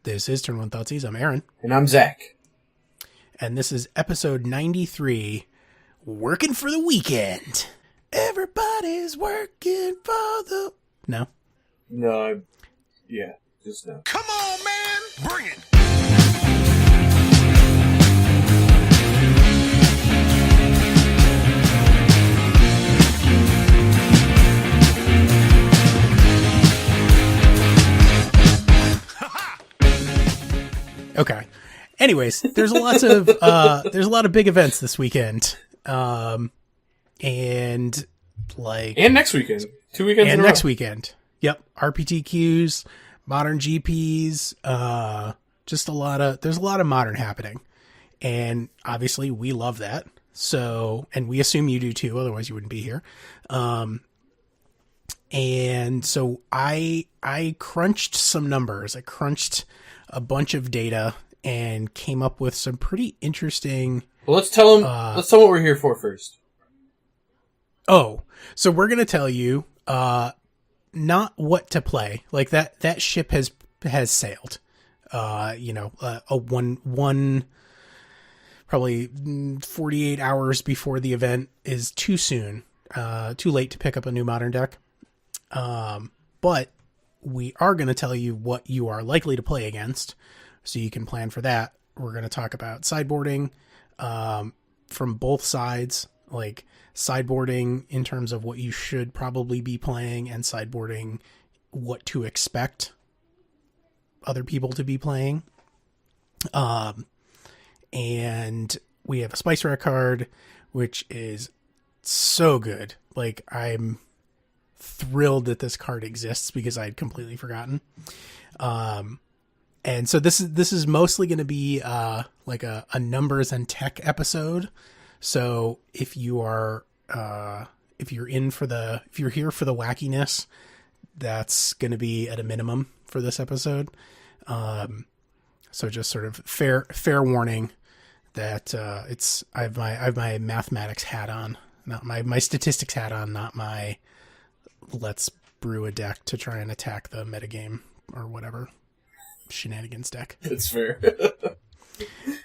This is Turn 1 Thoughtseize. I'm Ahren. And I'm Zach. And this is episode 93, Working for the Weekend. Everybody's working for the... No? No, yeah, just no. Come on, man! Bring it! Okay. Anyways, there's a lot of big events this weekend. And next weekend. 2 weekends and in a next row. weekend. Yep. RPTQs, modern GPs, there's a lot of modern happening. And obviously we love that. So, and we assume you do too, otherwise you wouldn't be here. And so I crunched some numbers. I crunched a bunch of data and came up with some pretty interesting... Well, let's tell them what we're here for first. Oh, so we're going to tell you, not what to play. Like that ship has sailed. One probably 48 hours before the event is too soon, too late to pick up a new modern deck. But we are going to tell you what you are likely to play against, so you can plan for that. We're going to talk about sideboarding from both sides, like sideboarding in terms of what you should probably be playing and sideboarding what to expect other people to be playing. And we have a Spice Rack card, which is so good. Like, I'm thrilled that this card exists because I had completely forgotten. And so this is mostly going to be like a numbers and tech episode. So if you are if you're here for the wackiness, that's going to be at a minimum for this episode. So just sort of fair warning that I have my mathematics hat on, not my statistics hat on, not my let's brew a deck to try and attack the metagame or whatever shenanigans deck. That's fair.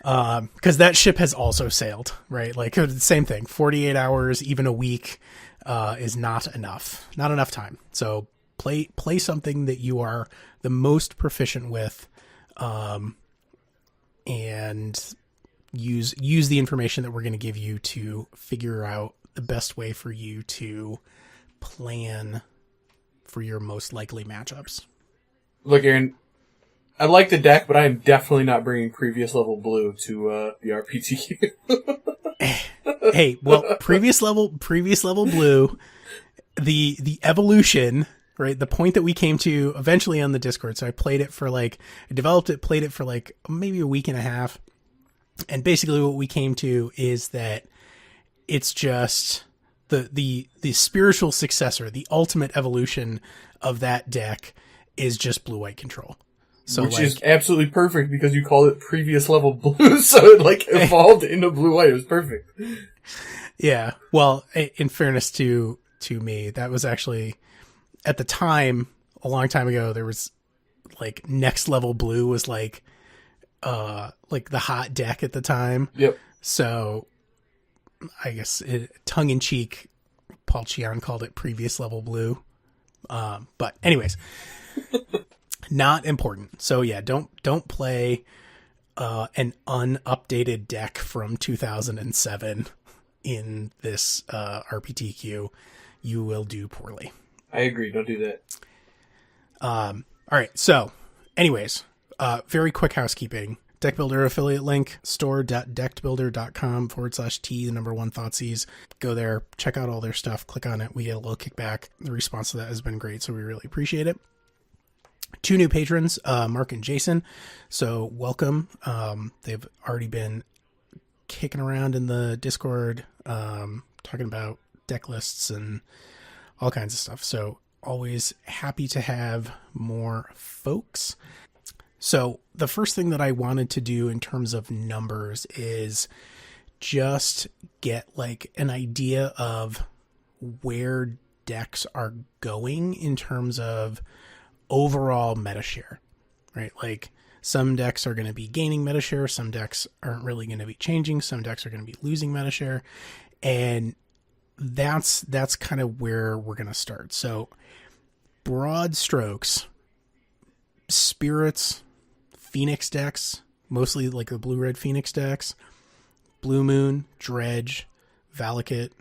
Because that ship has also sailed, right? Like, same thing. 48 hours, even a week, is not enough. Not enough time. So play something that you are the most proficient with, and use the information that we're going to give you to figure out the best way for you to plan for your most likely matchups. Look, Aaron, I like the deck, but I am definitely not bringing previous level blue to the RPTQ. Hey, well, previous level blue, the evolution, right? The point that we came to eventually on the Discord. So I played it for played it for maybe a week and a half. And basically what we came to is that it's just the spiritual successor, the ultimate evolution of that deck is just blue-white control. So which is absolutely perfect because you called it previous level blue, so it evolved into blue-white. It was perfect. Yeah. Well, in fairness to me, that was actually at the time, a long time ago, there was next level blue was the hot deck at the time. Yep. So I guess tongue in cheek, Paul Chion called it previous level blue. But anyways, not important. So yeah, don't play an unupdated deck from 2007 in this RPTQ. You will do poorly. I agree. Don't do that. All right. So anyways, very quick housekeeping. Deck Builder affiliate link, store.deckbuilder.com/T1 Thoughtseize. Go there, check out all their stuff, click on it. We get a little kickback. The response to that has been great, so we really appreciate it. 2 new patrons, Mark and Jason. So welcome. They've already been kicking around in the Discord, talking about deck lists and all kinds of stuff. So always happy to have more folks. So the first thing that I wanted to do in terms of numbers is just get an idea of where decks are going in terms of overall meta share, right? Like some decks are going to be gaining meta share, some decks aren't really going to be changing, some decks are going to be losing meta share, and that's kind of where we're going to start. So broad strokes, spirits, Phoenix decks, mostly like the blue-red Phoenix decks, Blue Moon, Dredge, Valakut,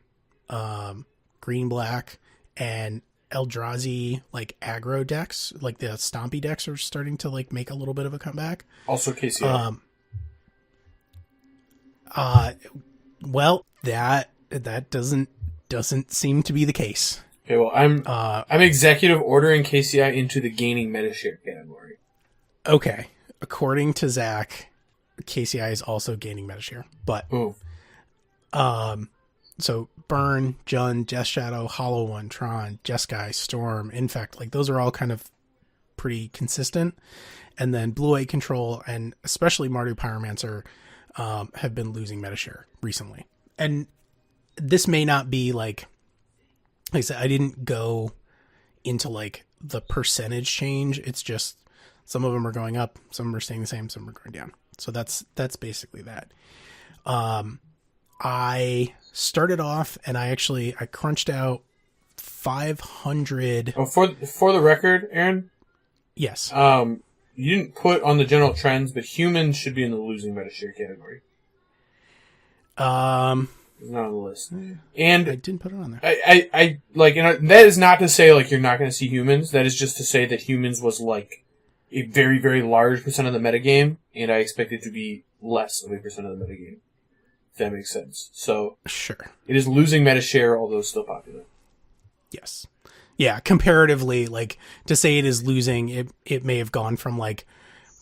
green-black, and Eldrazi, like aggro decks, like the Stompy decks are starting to like make a little bit of a comeback. Also KCI. Well, that doesn't seem to be the case. Okay, well, I'm executive ordering KCI into the gaining meta share category. Okay. According to Zach, KCI is also gaining meta share, but Ooh. So Burn, Jund, Death Shadow, Hollow One, Tron, Jeskai, Storm, Infect, like those are all kind of pretty consistent. And then Blue-White Control and especially Mardu Pyromancer have been losing meta share recently. And this may not be like I said, I didn't go into like the percentage change. It's just some of them are going up, some are staying the same, some are going down. So that's basically that. I started off and I crunched out 500. Oh, for the record, Ahren. Yes. You didn't put on the general trends, but humans should be in the losing meta share category. It's not on the list. And I didn't put it on there. I like, that is not to say like you're not going to see humans. That is just to say that humans was like a very, very large percent of the metagame, and I expect it to be less of a percent of the metagame. If that makes sense. So sure, it is losing meta share, although still popular. Yes. Yeah, comparatively, like to say it is losing, it may have gone from like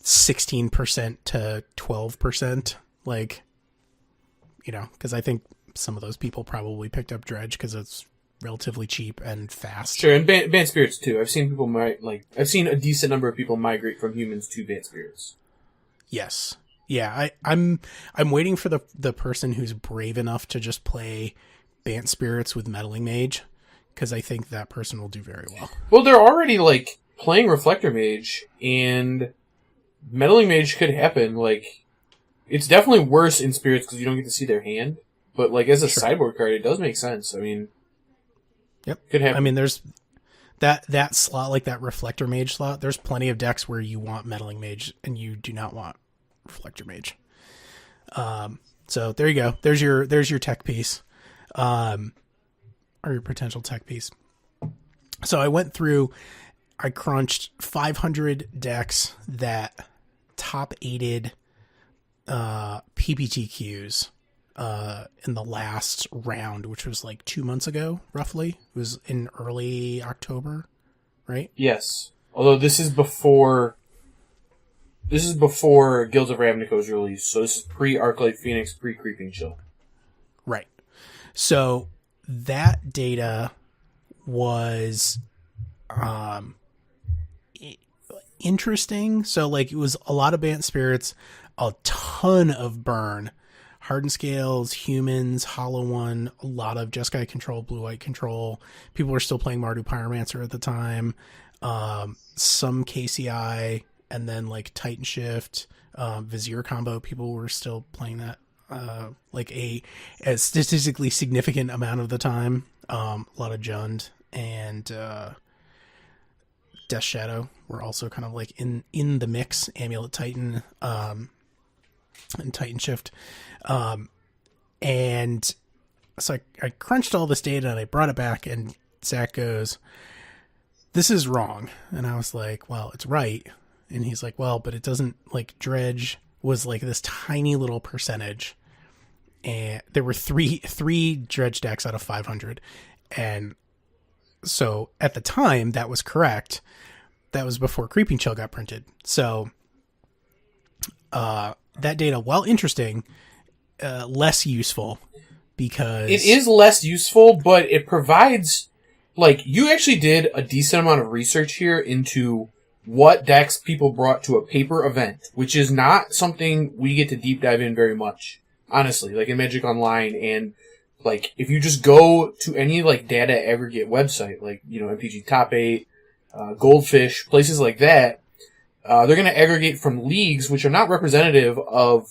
16% to 12%, like, you know, because I think some of those people probably picked up Dredge because it's relatively cheap and fast. Sure, and Banned Spirits too. I've seen people I've seen a decent number of people migrate from humans to Banned Spirits. Yes. Yeah, I'm waiting for the person who's brave enough to just play Bant Spirits with Meddling Mage, because I think that person will do very well. Well, they're already like playing Reflector Mage, and Meddling Mage could happen. Like, it's definitely worse in Spirits because you don't get to see their hand, but like as a sideboard card, it does make sense. I mean, yep, could happen. I mean, there's that slot, like that Reflector Mage slot. There's plenty of decks where you want Meddling Mage and you do not want Reflector Mage. So there you go. There's your tech piece, or your potential tech piece. So I went through, I crunched 500 decks that top 8'd PPTQs in the last round, which was like 2 months ago, roughly. It was in early October, right? Yes. Although this is before Guilds of Ravnica was released, so this is pre-Arclight Phoenix, pre-Creeping Chill. Right. So that data was interesting. So like it was a lot of Bant Spirits, a ton of Burn, Hardened Scales, Humans, Hollow One, a lot of Jeskai Control, Blue-White Control. People were still playing Mardu Pyromancer at the time. Some KCI, and then like Titan Shift, Vizier combo. People were still playing that like a statistically significant amount of the time. A lot of Jund and Death Shadow were also kind of like in the mix. Amulet Titan and Titan Shift. And so I crunched all this data and I brought it back, and Zach goes, "This is wrong." And I was like, "Well, it's right." And he's like, "Well, but it doesn't, like, Dredge was like this tiny little percentage, and there were three Dredge decks out of 500. And so at the time that was correct. That was before Creeping Chill got printed. So, that data, while interesting, less useful because it is less useful, but it provides, like, you actually did a decent amount of research here into what decks people brought to a paper event, which is not something we get to deep dive in very much, honestly, like in Magic Online. And like, if you just go to any like data aggregate website, like, you know, MTG Top 8, Goldfish, places like that, They're going to aggregate from leagues which are not representative of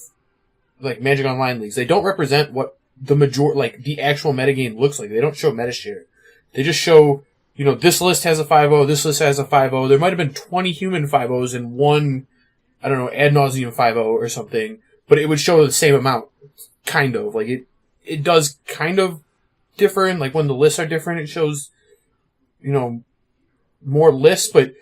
like Magic Online leagues. They don't represent what the actual metagame looks like. They don't show meta share. They just show, this list has a 5-0, this list has a 5-0. There might have been 20 human 5-0s and one, I don't know, ad nauseum 5-0 or something, but it would show the same amount. Kind of. Like, it does kind of differ, and like when the lists are different, it shows, more lists, but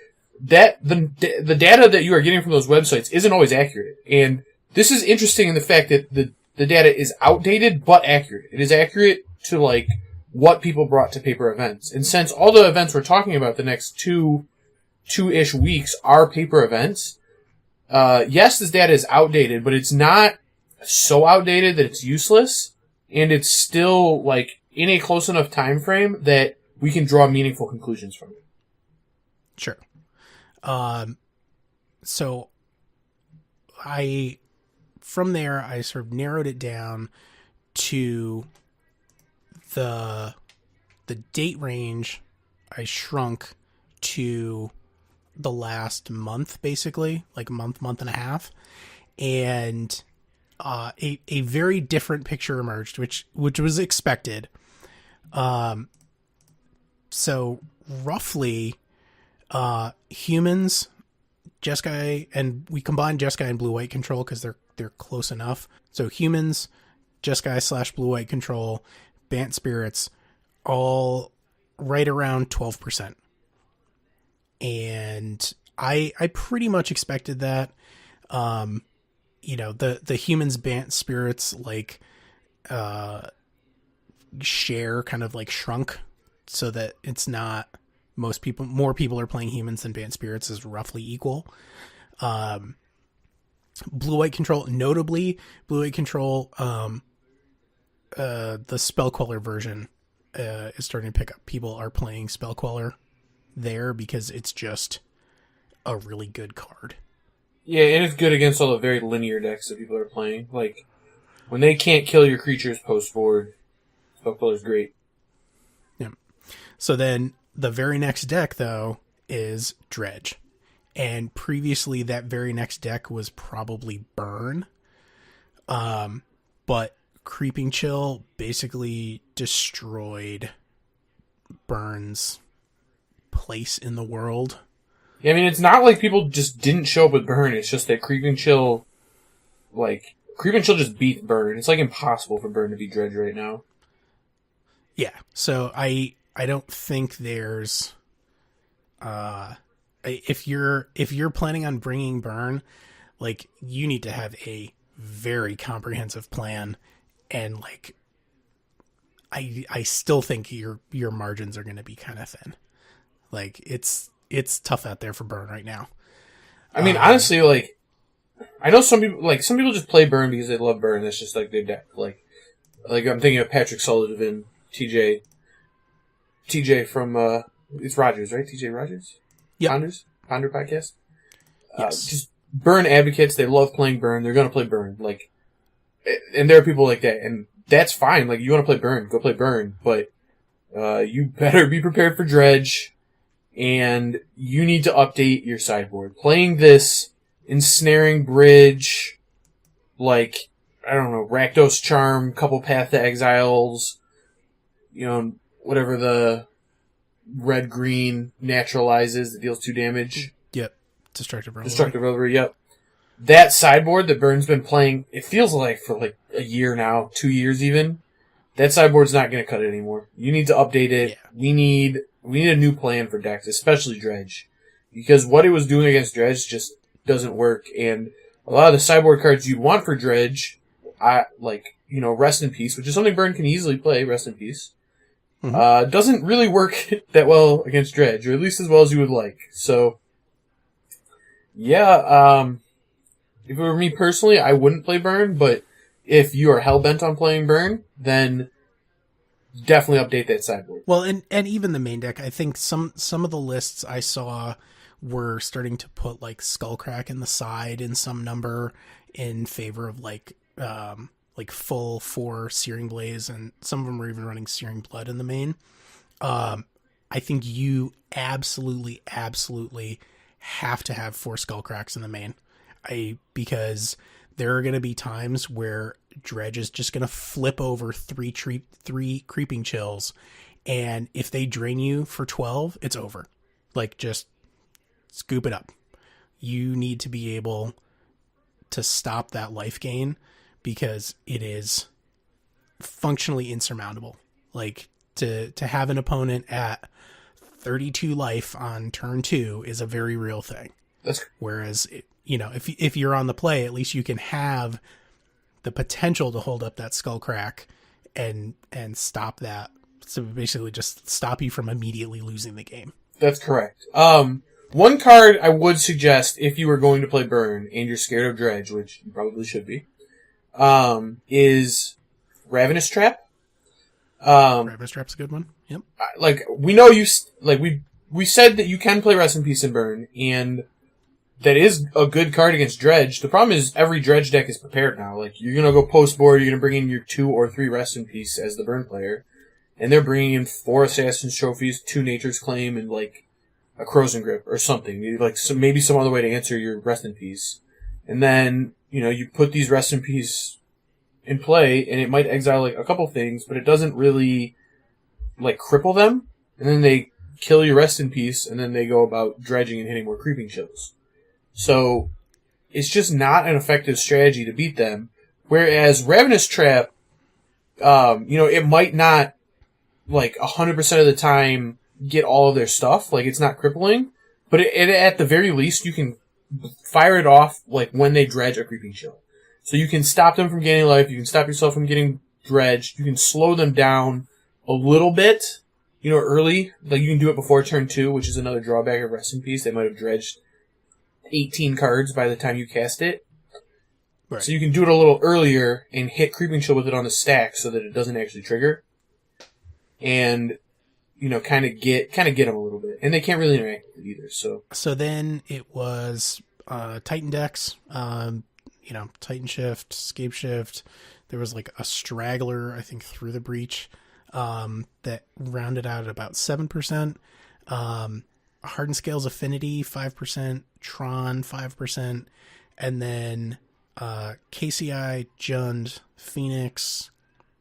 the data that you are getting from those websites isn't always accurate. And this is interesting in the fact that the data is outdated but accurate. It is accurate to like what people brought to paper events. And since all the events we're talking about the next two-ish weeks are paper events, yes, this data is outdated, but it's not so outdated that it's useless, and it's still like in a close enough time frame that we can draw meaningful conclusions from it. Sure. So from there, I sort of narrowed it down to the date range. I shrunk to the last month, basically, like a month and a half. And, a very different picture emerged, which was expected. So roughly, humans, Jeskai, and we combined Jeskai and blue-white control because they're close enough. So humans, Jeskai / blue-white control, Bant spirits, all right around 12%. And I pretty much expected that. The humans Bant spirits share kind of like shrunk so that it's not more people are playing humans than Bant spirits is roughly equal. Blue-white control, notably blue-white control, the Spell Queller version is starting to pick up. People are playing Spell Queller there because it's just a really good card. Yeah, and it's good against all the very linear decks that people are playing. Like, when they can't kill your creatures post-board, Spell Queller's great. Yeah. So then, the very next deck, though, is Dredge. And previously, that very next deck was probably Burn. But Creeping Chill basically destroyed Burn's place in the world. Yeah, I mean, it's not like people just didn't show up with Burn. It's just that Creeping Chill just beat Burn. It's like impossible for Burn to beat Dredge right now. Yeah, so I don't think there's if you're planning on bringing Burn, like, you need to have a very comprehensive plan, and like I still think your margins are going to be kind of thin. Like, it's tough out there for Burn right now. I mean, honestly, like, I know some people just play Burn because they love Burn. That's just like their deck. Like I'm thinking of Patrick Sullivan, TJ from it's Rogers, right? TJ Rogers? Yeah. Ponder podcast? Yes. Just Burn advocates. They love playing Burn. They're going to play Burn. Like, and there are people like that, and that's fine. Like, you want to play Burn, go play Burn, but you better be prepared for Dredge, and you need to update your sideboard. Playing this Ensnaring Bridge, like, I don't know, Rakdos Charm, couple Path to Exiles, whatever the red-green naturalizes that deals 2 damage. Yep. Destructive Revelry, yep. That sideboard that Burn's been playing, it feels like for like a year now, 2 years even, that sideboard's not going to cut it anymore. You need to update it. Yeah. We need a new plan for decks, especially Dredge. Because what it was doing against Dredge just doesn't work, and a lot of the sideboard cards you'd want for Dredge, Rest in Peace, which is something Burn can easily play, Rest in Peace, doesn't really work that well against Dredge, or at least as well as you would like. So, yeah, if it were me personally, I wouldn't play Burn, but if you are hell-bent on playing Burn, then definitely update that sideboard. Well, and even the main deck, I think some of the lists I saw were starting to put like Skullcrack in the side in some number in favor of like full 4 Searing Blaze, and some of them were even running Searing Blood in the main. I think you absolutely have to have 4 skull cracks in the main. Because there are going to be times where Dredge is just going to flip over 3 creeping chills, and if they drain you for 12, it's over. Like, just scoop it up. You need to be able to stop that life gain, because it is functionally insurmountable. Like, to have an opponent at 32 life on turn 2 is a very real thing. Whereas, if you're on the play, at least you can have the potential to hold up that skull crack and stop that. So basically just stop you from immediately losing the game. That's correct. One card I would suggest if you were going to play Burn and you're scared of Dredge, which you probably should be, is Ravenous Trap. Ravenous Trap's a good one. Yep. We know we said that you can play Rest in Peace and Burn, and that is a good card against Dredge. The problem is every Dredge deck is prepared now. Like, you're gonna go post board, you're gonna bring in your 2 or 3 Rest in Peace as the Burn player, and they're bringing in 4 Assassin's Trophies, 2 Nature's Claim, and like a Crow's and Grip or something. Maybe some other way to answer your Rest in Peace. And then, you put these Rest in Peace in play, and it might exile like a couple things, but it doesn't really like cripple them. And then they kill your Rest in Peace, and then they go about dredging and hitting more creeping chills. So it's just not an effective strategy to beat them. Whereas Ravenous Trap, it might not like 100% of the time get all of their stuff. Like, it's not crippling, but at the very least, you can fire it off like when they dredge a creeping chill. So you can stop them from gaining life. You can stop yourself from getting dredged. You can slow them down a little bit, early. Like, you can do it before turn 2, which is another drawback of Rest in Peace. They might have dredged 18 cards by the time you cast it. Right. So you can do it a little earlier and hit Creeping Chill with it on the stack so that it doesn't actually trigger. And, kind of get them a little bit. And they can't really interact with it either, so. So then it was Titan decks, Titan Shift, Scape Shift. There was like a straggler, I think, through the breach that rounded out at about 7%. Hardened Scales Affinity, 5%, Tron, 5%, and then KCI, Jund, Phoenix,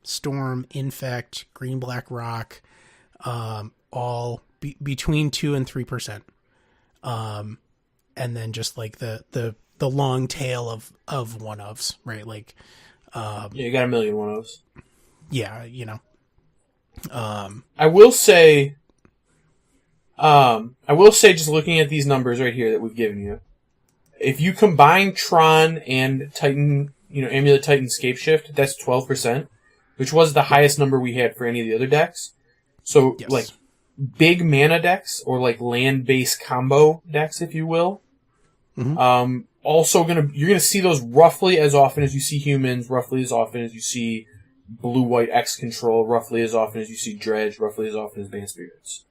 Storm, Infect, Green Black Rock, all between 2 and 3%. And then just like the long tail of one-ofs, right? Like, you got a million one-ofs. Yeah, I will say, just looking at these numbers right here that we've given you, if you combine Tron and Titan, Amulet Titan Scape Shift, that's 12%, which was the highest number we had for any of the other decks. So, yes. Like, big mana decks, or like land-based combo decks, if you will, you're gonna see those roughly as often as you see humans, roughly as often as you see blue-white X Control, roughly as often as you see Dredge, roughly as often as Band Spirits.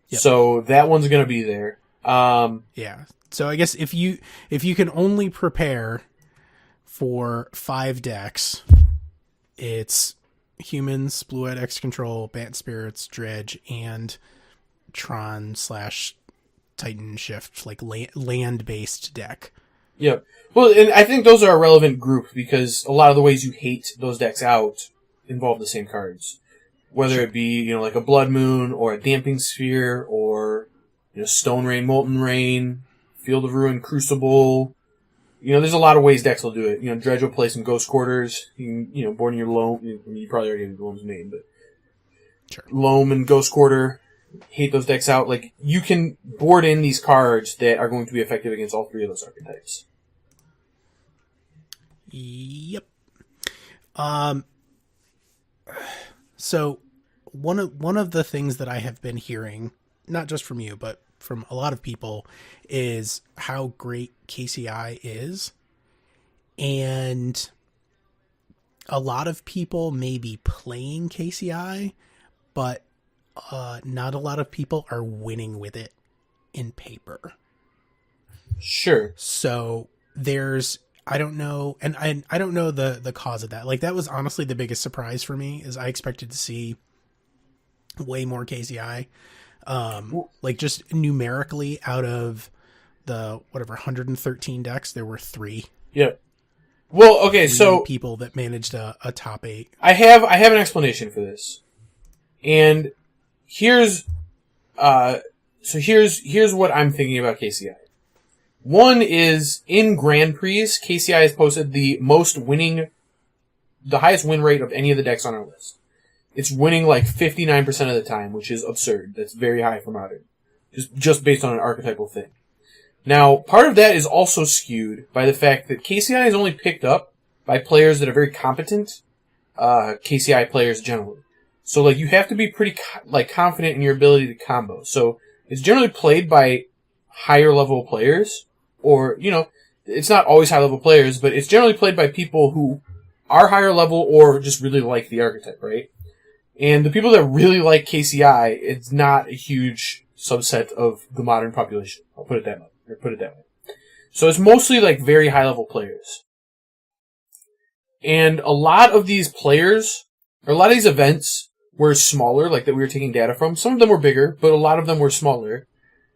Yep. So that one's going to be there. Yeah. So I guess if you can only prepare for 5 decks, it's humans, blue-white X Control, Bant Spirits, Dredge, and Tron / Titan Shift, like land-based deck. Yep. Well, and I think those are a relevant group because a lot of the ways you hate those decks out involve the same cards. Whether it be, like a Blood Moon or a Damping Sphere or, Stone Rain, Molten Rain, Field of Ruin, Crucible. There's a lot of ways decks will do it. Dredge will play some Ghost Quarters. You can, board in your Loam. You probably already have Loam's name, but sure. Loam and Ghost Quarter. Hate those decks out. Like, you can board in these cards that are going to be effective against all 3 of those archetypes. Yep. So one of the things that I have been hearing, not just from you, but from a lot of people, is how great KCI is. And a lot of people may be playing KCI, but not a lot of people are winning with it in paper. Sure. So I don't know, and I don't know the cause of that. Like, that was honestly the biggest surprise for me, is I expected to see way more KCI. Like, just numerically out of the 113 decks, there were 3. Yep. Well, okay, so people that managed a top 8. I have an explanation for this, and here's what I'm thinking about KCI. One is in Grand Prix, KCI has posted the highest win rate of any of the decks on our list. It's winning like 59% of the time, which is absurd. That's very high for Modern, just based on an archetypal thing. Now, part of that is also skewed by the fact that KCI is only picked up by players that are very competent, KCI players generally. So, like, you have to be pretty, confident in your ability to combo. So, it's generally played by higher level players, or, it's not always high level players, but it's generally played by people who are higher level or just really like the archetype, right? And the people that really like KCI, it's not a huge subset of the Modern population. I'll put it that way. So it's mostly like very high level players. And a lot of these players, or a lot of these events were smaller, like that we were taking data from. Some of them were bigger, but a lot of them were smaller.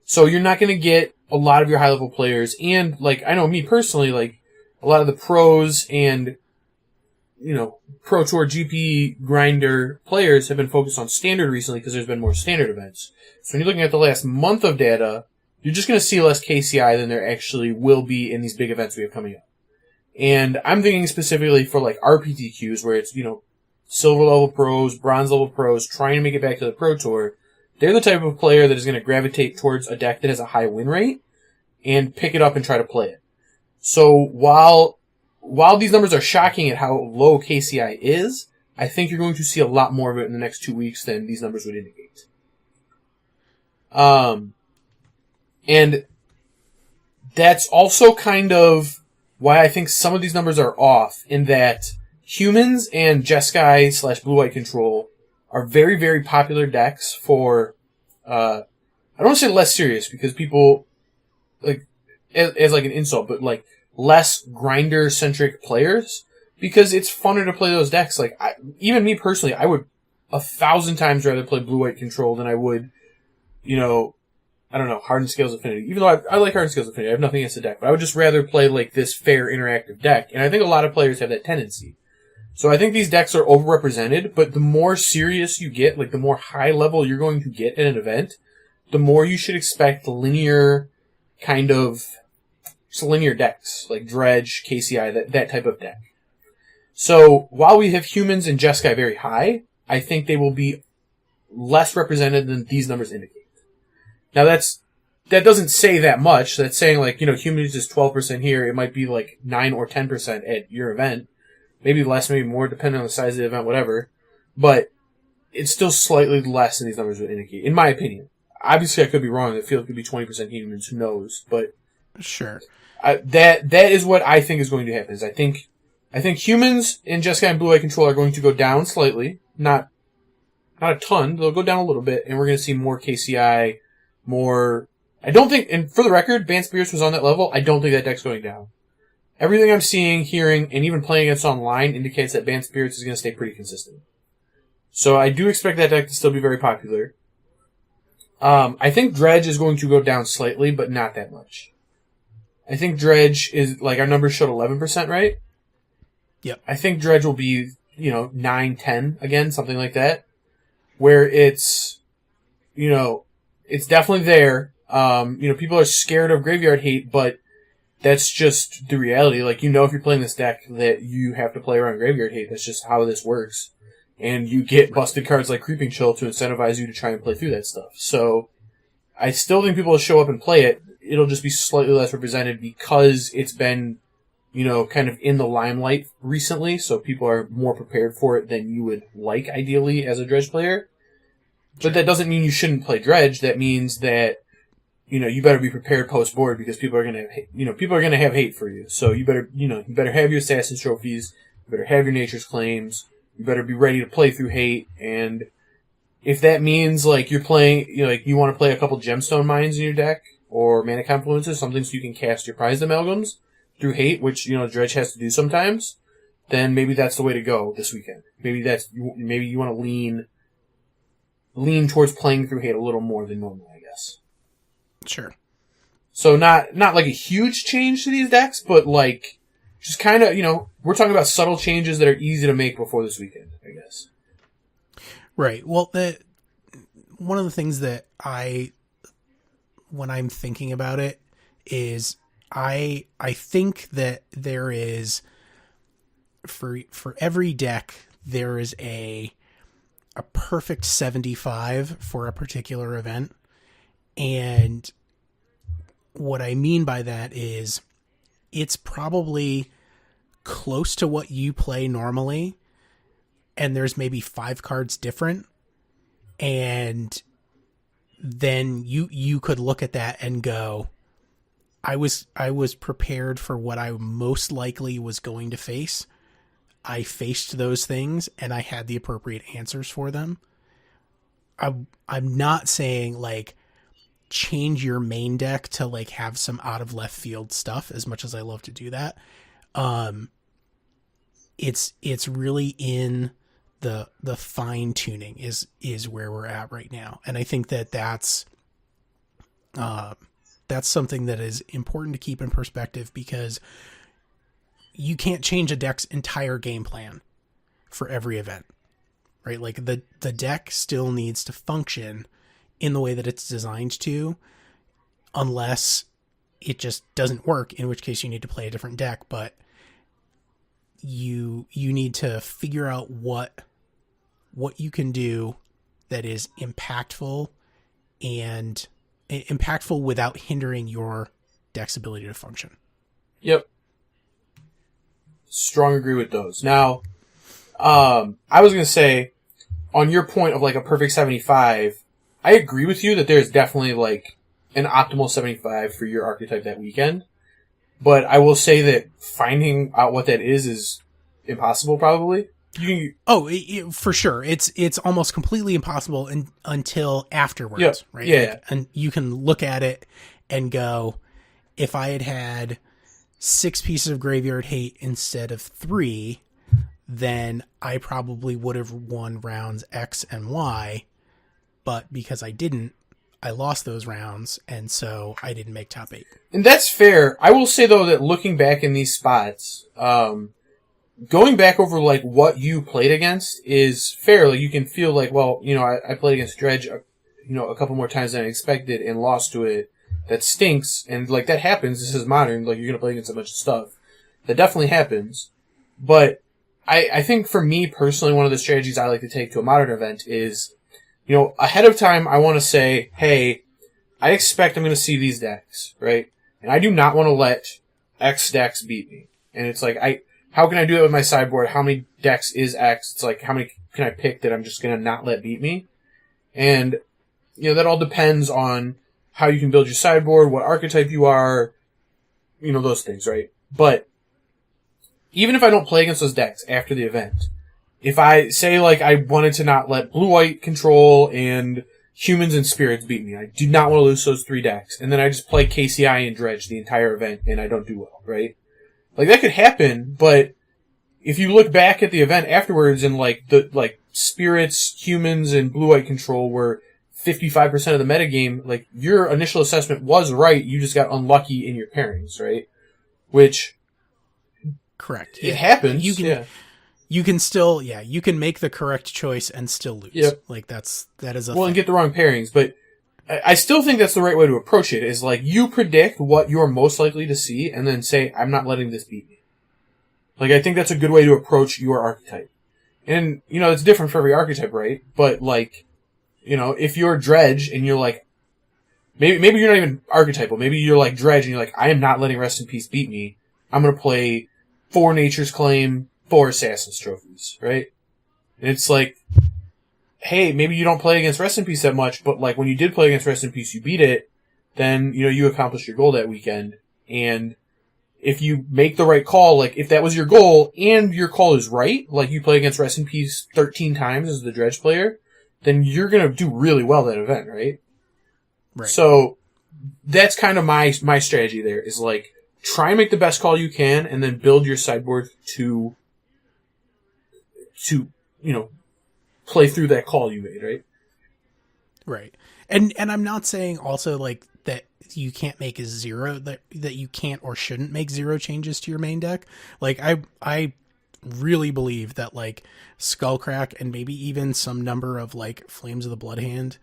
So you're not going to get a lot of your high level players. And like, I know me personally, like a lot of the pros and, Pro Tour GP grinder players have been focused on standard recently because there's been more standard events. So when you're looking at the last month of data, you're just going to see less KCI than there actually will be in these big events we have coming up. And I'm thinking specifically for like RPTQs where it's, silver level pros, bronze level pros trying to make it back to the Pro Tour. They're the type of player that is going to gravitate towards a deck that has a high win rate and pick it up and try to play it. So while these numbers are shocking at how low KCI is, I think you're going to see a lot more of it in the next 2 weeks than these numbers would indicate. And that's also kind of why I think some of these numbers are off, in that humans and Jeskai / Blue-White Control are very, very popular decks for, I don't want to say less serious, because people, like, as like an insult, but like, less grinder-centric players, because it's funner to play those decks. Like, even me personally, I would 1,000 times rather play Blue-White Control than I would, I don't know, Hardened Scales Affinity. Even though I like Hardened Scales Affinity, I have nothing against the deck, but I would just rather play like this fair interactive deck, and I think a lot of players have that tendency. So I think these decks are overrepresented, but the more serious you get, like the more high level you're going to get at an event, the more you should expect linear decks, like Dredge, KCI, that type of deck. So while we have humans and Jeskai very high, I think they will be less represented than these numbers indicate. Now that doesn't say that much. That's saying like, humans is 12% here. It might be like 9 or 10% at your event. Maybe less, maybe more, depending on the size of the event, whatever. But it's still slightly less than these numbers would indicate, in my opinion. Obviously, I could be wrong. I feel it could be 20% humans. Who knows? But sure, that is what I think is going to happen. Is I think humans in Jeskai and Blue-Eye Control are going to go down slightly, not a ton. They'll go down a little bit, and we're going to see more KCI, more. I don't think, and for the record, Banned Spirits was on that level. I don't think that deck's going down. Everything I'm seeing, hearing, and even playing against online indicates that Banned Spirits is going to stay pretty consistent. So I do expect that deck to still be very popular. I think Dredge is going to go down slightly, but not that much. I think Dredge is, like, our numbers showed 11%, right? Yep. I think Dredge will be, 9, 10 again, something like that. Where it's, it's definitely there. People are scared of graveyard hate, but that's just the reality. Like, if you're playing this deck that you have to play around graveyard hate. That's just how this works. And you get busted cards like Creeping Chill to incentivize you to try and play through that stuff. So, I still think people will show up and play it. It'll just be slightly less represented because it's been, kind of in the limelight recently. So people are more prepared for it than you would like, ideally, as a Dredge player. But that doesn't mean you shouldn't play Dredge. That means that, you better be prepared post-board because people are going to have hate for you. So you better have your Assassin's Trophies. You better have your Nature's Claims. You better be ready to play through hate. And if that means, like, you're playing, you want to play a couple Gemstone Mines in your deck, or Mana Confluences, something so you can cast your Prized Amalgams through hate, which, Dredge has to do sometimes, then maybe that's the way to go this weekend. Maybe you want to lean towards playing through hate a little more than normal, I guess. Sure. So not like a huge change to these decks, but like just kind of, we're talking about subtle changes that are easy to make before this weekend, I guess. Right. Well, one of the things that when I'm thinking about it is I think that there is for every deck there is a perfect 75 for a particular event. And what I mean by that is it's probably close to what you play normally, and there's maybe 5 cards different, and then you could look at that and go, I was prepared for what I most likely was going to face. I faced those things and I had the appropriate answers for them. I'm not saying like change your main deck to like have some out of left field stuff, as much as I love to do that. It's really in the fine tuning is where we're at right now. And I think that's something that is important to keep in perspective, because you can't change a deck's entire game plan for every event, right? Like the deck still needs to function in the way that it's designed to, unless it just doesn't work, in which case you need to play a different deck. But you need to figure out what you can do that is impactful and impactful without hindering your deck's ability to function. Yep. Strong agree with those. Now, I was going to say, on your point of like a perfect 75, I agree with you that there's definitely like an optimal 75 for your archetype that weekend. But I will say that finding out what that is impossible, probably. For sure. It's almost completely impossible until afterwards, yep. right? Yeah. Like, and you can look at it and go, if I had 6 pieces of graveyard hate instead of 3, then I probably would have won rounds X and Y. But because I didn't, I lost those rounds, and so I didn't make top 8. And that's fair. I will say, though, that looking back in these spots, going back over like what you played against is fair. Like, you can feel like, well, I played against Dredge, a couple more times than I expected and lost to it. That stinks, and like that happens. This is Modern. Like, you're gonna play against a bunch of stuff. That definitely happens. But I think for me personally, one of the strategies I like to take to a Modern event is, ahead of time, I want to say, hey, I expect I'm going to see these decks, right? And I do not want to let X decks beat me. And it's like, how can I do it with my sideboard? How many decks is X? It's like, how many can I pick that I'm just going to not let beat me? And, that all depends on how you can build your sideboard, what archetype you are, those things, right? But even if I don't play against those decks after the event, if I say, like, I wanted to not let blue-white control and humans and spirits beat me, I do not want to lose those 3 decks, and then I just play KCI and Dredge the entire event, and I don't do well, right? Like, that could happen, but if you look back at the event afterwards and, like, spirits, humans, and blue-white control were 55% of the metagame, like, your initial assessment was right, you just got unlucky in your pairings, right? Which... Correct. It happens. You can still, you can make the correct choice and still lose. Yep. Like that is a well, thing. and get the wrong pairings, but I still think that's the right way to approach it, is like, you predict what you're most likely to see, and then say, I'm not letting this beat me. Like, I think that's a good way to approach your archetype. And, it's different for every archetype, right? But, like, if you're Dredge, and you're like, maybe you're not even archetypal, maybe you're like Dredge, and you're like, I am not letting Rest in Peace beat me. I'm gonna play 4 Nature's Claim, 4 Assassin's Trophies, right? And it's like, hey, maybe you don't play against Rest in Peace that much, but like when you did play against Rest in Peace, you beat it, then, you accomplished your goal that weekend. And if you make the right call, like if that was your goal and your call is right, like you play against Rest in Peace 13 times as the Dredge player, then you're going to do really well that event, right? Right. So that's kind of my strategy there, is like, try and make the best call you can, and then build your sideboard to play through that call you made, right? Right. And I'm not saying also like that you can't make is 0, that you can't or shouldn't make 0 changes to your main deck. Like I really believe that like Skullcrack and maybe even some number of like Flames of the Blood Hand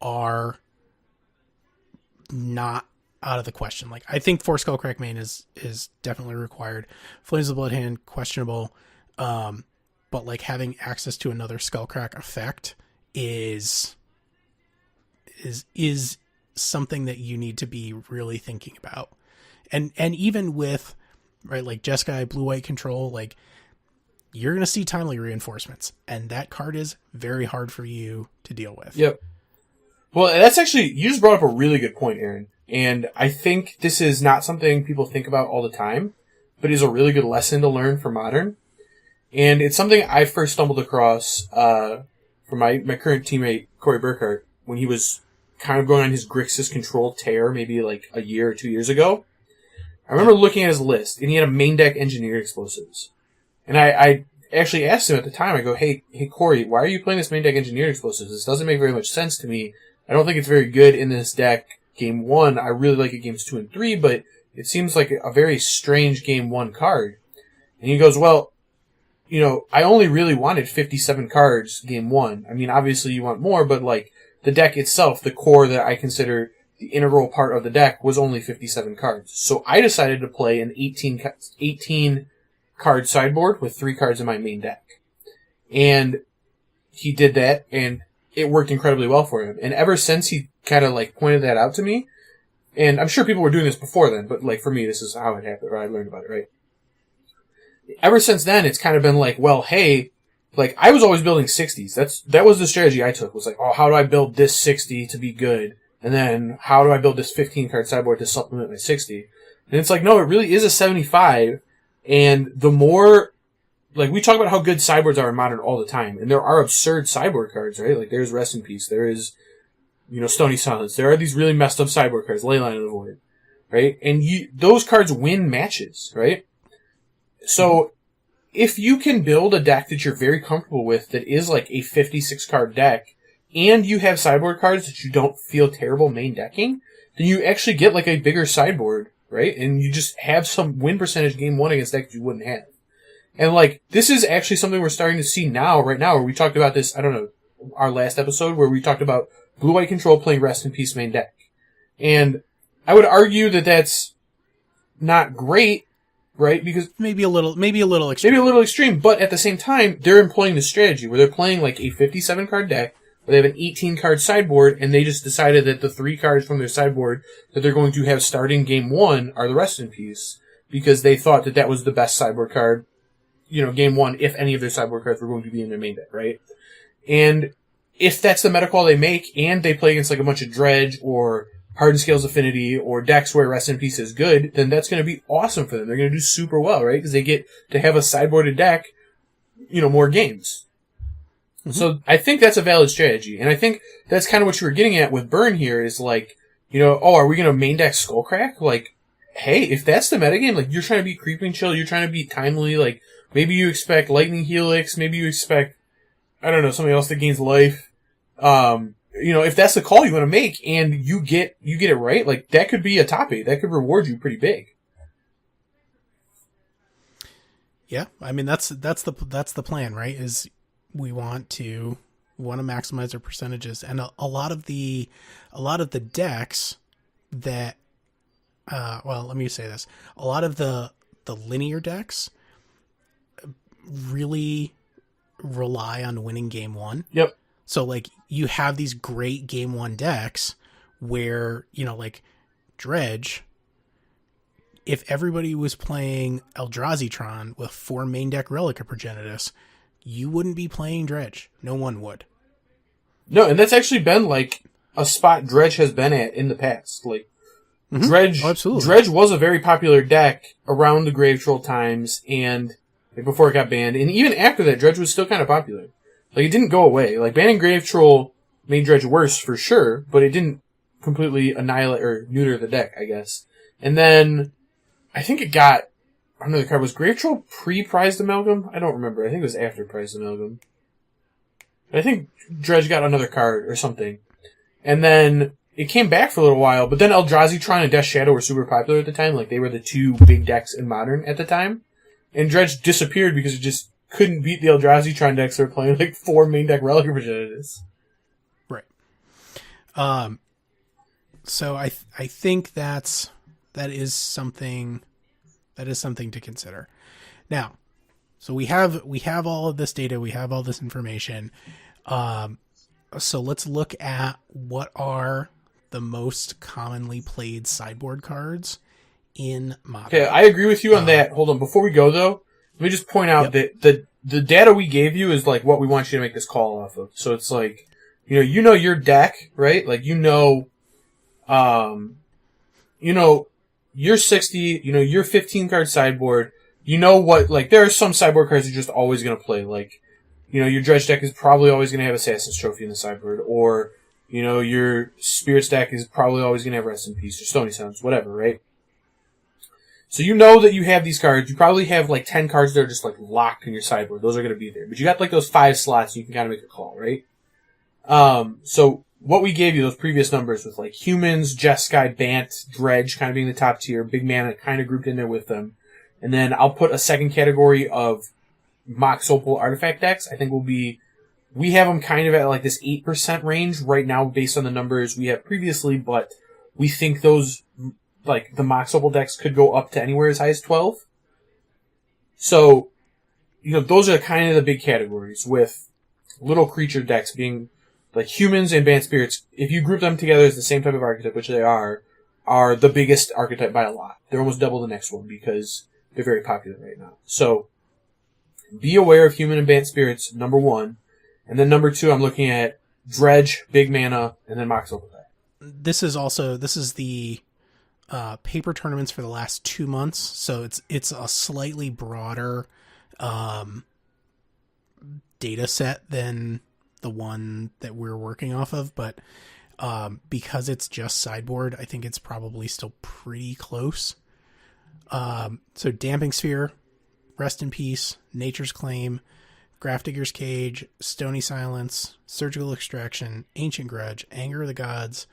are not out of the question. Like I think 4 Skullcrack main is definitely required. Flames of the Blood Hand, questionable. But like having access to another Skullcrack effect is something that you need to be really thinking about. And even with, right, like Jeskai, blue-white control, like you're going to see timely reinforcements, and that card is very hard for you to deal with. Yep. Well, that's actually, you just brought up a really good point, Ahren. And I think this is not something people think about all the time, but is a really good lesson to learn for Modern. And it's something I first stumbled across from my current teammate, Corey Burkhart, when he was kind of going on his Grixis control tear maybe like a year or 2 years ago. I remember looking at his list, and he had a main deck engineered explosives. And I actually asked him at the time, I go, hey Corey, why are you playing this main deck engineered explosives? This doesn't make very much sense to me. I don't think it's very good in this deck game 1. I really like it games 2 and 3, but it seems like a very strange game 1 card. And he goes, well, you know, I only really wanted 57 cards game 1. I mean, obviously you want more, but like, the deck itself, the core that I consider the integral part of the deck, was only 57 cards. So I decided to play an 18 card sideboard with 3 cards in my main deck. And he did that, and it worked incredibly well for him. And ever since he kind of like pointed that out to me, and I'm sure people were doing this before then, but like for me, this is how it happened, or I learned about it, right? Ever since then, it's kind of been like, well, hey, like, I was always building 60s. That was the strategy I took, was like, oh, how do I build this 60 to be good? And then, how do I build this 15-card sideboard to supplement my 60? And it's like, no, it really is a 75, and the more, like, we talk about how good sideboards are in Modern all the time, and there are absurd sideboard cards, right? Like, there's Rest in Peace, there is, you know, Stony Silence, there are these really messed up sideboard cards, Leyline of the Void, right? And those cards win matches, right? So, if you can build a deck that you're very comfortable with that is like a 56 card deck, and you have sideboard cards that you don't feel terrible main decking, then you actually get like a bigger sideboard, right? And you just have some win percentage game 1 against decks you wouldn't have. And like, this is actually something we're starting to see right now, where we talked about this, I don't know, our last episode, where we talked about blue-white control playing Rest in Peace main deck. And I would argue that that's not great, right? Because maybe a little extreme. Maybe a little extreme, but at the same time, they're employing the strategy where they're playing like a 57 card deck, where they have an 18 card sideboard, and they just decided that the 3 cards from their sideboard that they're going to have starting game 1 are the Rest in Peace, because they thought that was the best sideboard card, you know, game 1, if any of their sideboard cards were going to be in their main deck, right? And if that's the meta call they make, and they play against like a bunch of Dredge or Hardened Scales Affinity or decks where Rest in Peace is good, then that's going to be awesome for them. They're going to do super well, right? Because they get to have a sideboarded deck, you know, more games. Mm-hmm. So I think that's a valid strategy. And I think that's kind of what you were getting at with Burn here, is like, you know, oh, are we going to main deck Skullcrack? Like, hey, if that's the metagame, like, you're trying to beat Creeping Chill, you're trying to beat Timely, like, maybe you expect Lightning Helix, maybe you expect, I don't know, something else that gains life. You know, if that's the call you want to make, and you get it right, like, that could be a top 8. That could reward you pretty big. Yeah, I mean that's the plan, right? Is we want to maximize our percentages, and a lot of the decks that, well, let me say this: a lot of the linear decks really rely on winning game 1. Yep. So, like, you have these great game 1 decks where, you know, like, Dredge, if everybody was playing Eldrazi-tron with 4 main deck Relic of Progenitus, you wouldn't be playing Dredge. No one would. No, and that's actually been, like, a spot Dredge has been at in the past. Like, mm-hmm. Dredge, oh, absolutely. Dredge was a very popular deck around the Grave Troll times, and like, before it got banned. And even after that, Dredge was still kind of popular. Like, it didn't go away. Like, banning Grave Troll made Dredge worse, for sure, but it didn't completely annihilate or neuter the deck, I guess. And then, I think it got, I don't know, the card was Grave Troll pre-Prized Amalgam? I don't remember. I think it was after Prized Amalgam. I think Dredge got another card or something. And then it came back for a little while, but then Eldrazi, Tron, and Death Shadow were super popular at the time. Like, they were the two big decks in Modern at the time. And Dredge disappeared because it just couldn't beat the Eldrazi, Tron decks that were playing, like, 4 main deck Relic Representatives. Right. So I think that is something to consider. Now, so we have all of this data, we have all this information. So let's look at what are the most commonly played sideboard cards in Modern. Okay, I agree with you on that. Hold on, before we go though, let me just point out that the data we gave you is like what we want you to make this call off of. So it's like, you know your deck, right? Like your 60, your 15 card sideboard. You know what? Like, there are some sideboard cards you're just always gonna play. Like, your Dredge deck is probably always gonna have Assassin's Trophy in the sideboard, or your Spirits deck is probably always gonna have Rest in Peace or Stony Sounds, whatever, right? So you know that you have these cards. You probably have like 10 cards that are just like locked in your sideboard. Those are going to be there. But you got like those 5 slots, and you can kind of make a call, right? So what we gave you, those previous numbers with like Humans, Jeskai, Bant, Dredge kind of being the top tier, Big Mana kind of grouped in there with them. And then I'll put a second category of Mox Opal artifact decks. I think we have them kind of at like this 8% range right now based on the numbers we have previously, but we think those, like, the Mox Opal decks could go up to anywhere as high as 12. So, those are kind of the big categories, with little creature decks being, like, Humans and Bant Spirits. If you group them together as the same type of archetype, which they are the biggest archetype by a lot. They're almost double the next one because they're very popular right now. So, be aware of Human and Bant Spirits, number 1. And then number 2, I'm looking at Dredge, Big Mana, and then Mox Opal deck. This is the paper tournaments for the last 2 months, so it's a slightly broader data set than the one that we're working off of, but because it's just sideboard, I think it's probably still pretty close. So Damping Sphere, Rest in Peace, Nature's Claim, Gregors Cage, Stony Silence, Surgical Extraction, Ancient Grudge, Anger of the Gods,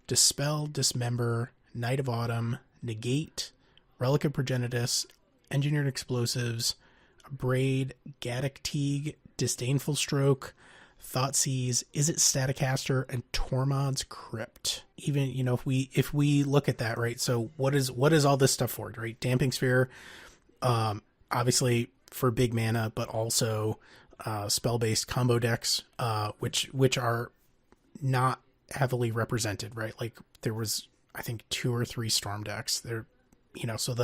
Dispel, Dismember, Night of Autumn, Negate, Relic of Progenitus, Engineered Explosives, Braid, Gaddock Teague, Disdainful Stroke, Thoughtseize, Is It Staticaster, and Tormod's Crypt. Even, if we look at that, right, so what is all this stuff for, right? Damping Sphere, obviously for big mana, but also spell-based combo decks, which are not heavily represented, right? Like, there was, I think, 2 or 3 Storm decks there, so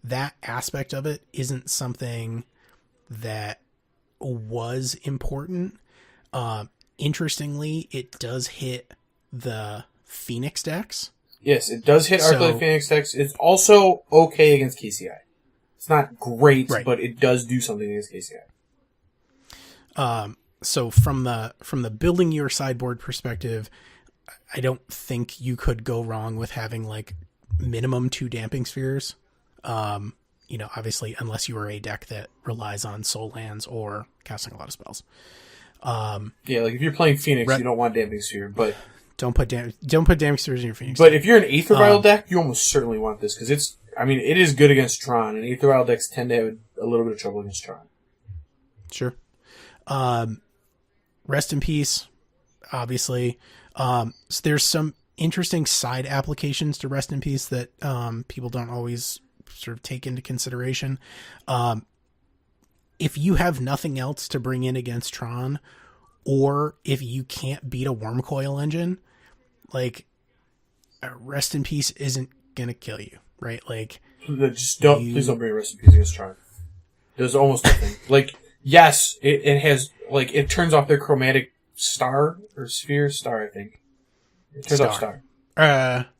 that aspect of it isn't something that was important. Interestingly, it does hit the Phoenix decks. Yes, it does hit Arclight Phoenix decks. It's also okay against KCI. It's not great, right, but it does do something against KCI. So from the building your sideboard perspective, I don't think you could go wrong with having like minimum 2 Damping Spheres. Obviously, unless you are a deck that relies on soul lands or casting a lot of spells. Yeah, like if you're playing Phoenix, you don't want Damping Sphere, but don't put Damping Spheres in your Phoenix. But if you're an Aether Vial deck, you almost certainly want this because it is good against Tron, and Aether Vial decks tend to have a little bit of trouble against Tron. Sure. Rest in Peace, obviously. So there's some interesting side applications to Rest in Peace that people don't always sort of take into consideration. If you have nothing else to bring in against Tron, or if you can't beat a Wormcoil engine, like, Rest in Peace isn't gonna kill you, right? Like, please don't bring Rest in Peace against Tron. There's almost nothing. Like, yes, it has, like, it turns off their chromatic star or sphere star, I think. It turns off star.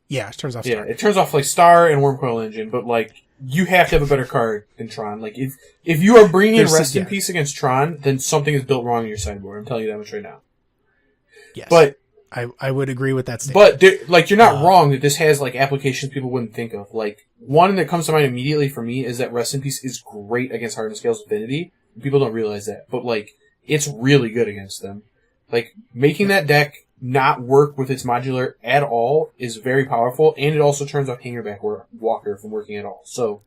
Yeah, it turns off star. Yeah, it turns off like star and Wormcoil engine, but like, you have to have a better card than Tron. Like, if you are bringing in Rest in Peace against Tron, then something is built wrong in your sideboard. I'm telling you that much right now. Yes, but I would agree with that statement. But you're not wrong that this has like applications people wouldn't think of. Like, one that comes to mind immediately for me is that Rest in Peace is great against Hardened Scales Affinity. People don't realize that, but like, it's really good against them. Like, making that deck not work with its modular at all is very powerful, and it also turns off Hangerback Walker from working at all. So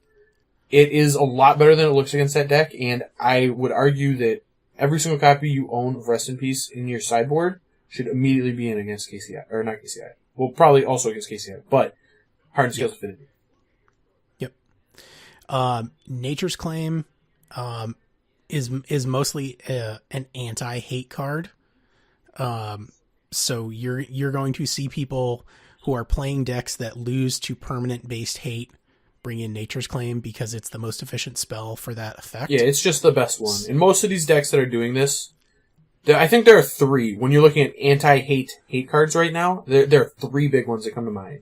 it is a lot better than it looks against that deck, and I would argue that every single copy you own of Rest in Peace in your sideboard should immediately be in against KCI. Or not KCI. Well, probably also against KCI, but Hard Scales Affinity. Yep. Nature's Claim is mostly an anti-hate card. So you're going to see people who are playing decks that lose to permanent-based hate bring in Nature's Claim because it's the most efficient spell for that effect. Yeah, it's just the best one. In most of these decks that are doing this, I think there are three. When you're looking at anti-hate cards right now, there are three big ones that come to mind.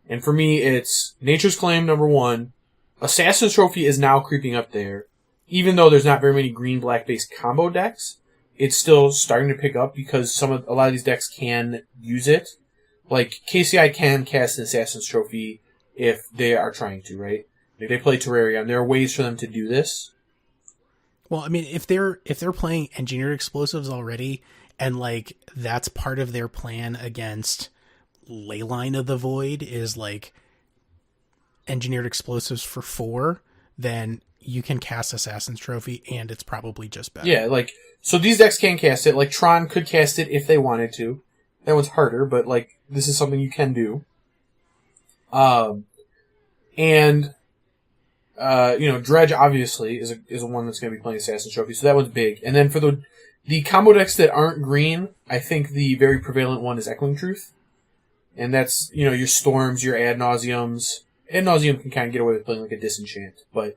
And for me, it's Nature's Claim, number one. Assassin's Trophy is now creeping up there. Even though there's not very many green-black based combo decks, it's still starting to pick up because a lot of these decks can use it. Like, KCI can cast an Assassin's Trophy if they are trying to, right? Like, they play Terraria, and there are ways for them to do this. Well, I mean, if they're playing engineered explosives already, and like that's part of their plan against Leyline of the Void is like engineered explosives for 4, then you can cast Assassin's Trophy, and it's probably just better. Yeah, like, so these decks can cast it. Like, Tron could cast it if they wanted to. That one's harder, but like, this is something you can do. Dredge obviously is a one that's going to be playing Assassin's Trophy, so that one's big. And then for the combo decks that aren't green, I think the very prevalent one is Echoing Truth. And that's, your Storms, your Ad Nauseums. Ad Nauseum can kind of get away with playing like a Disenchant, but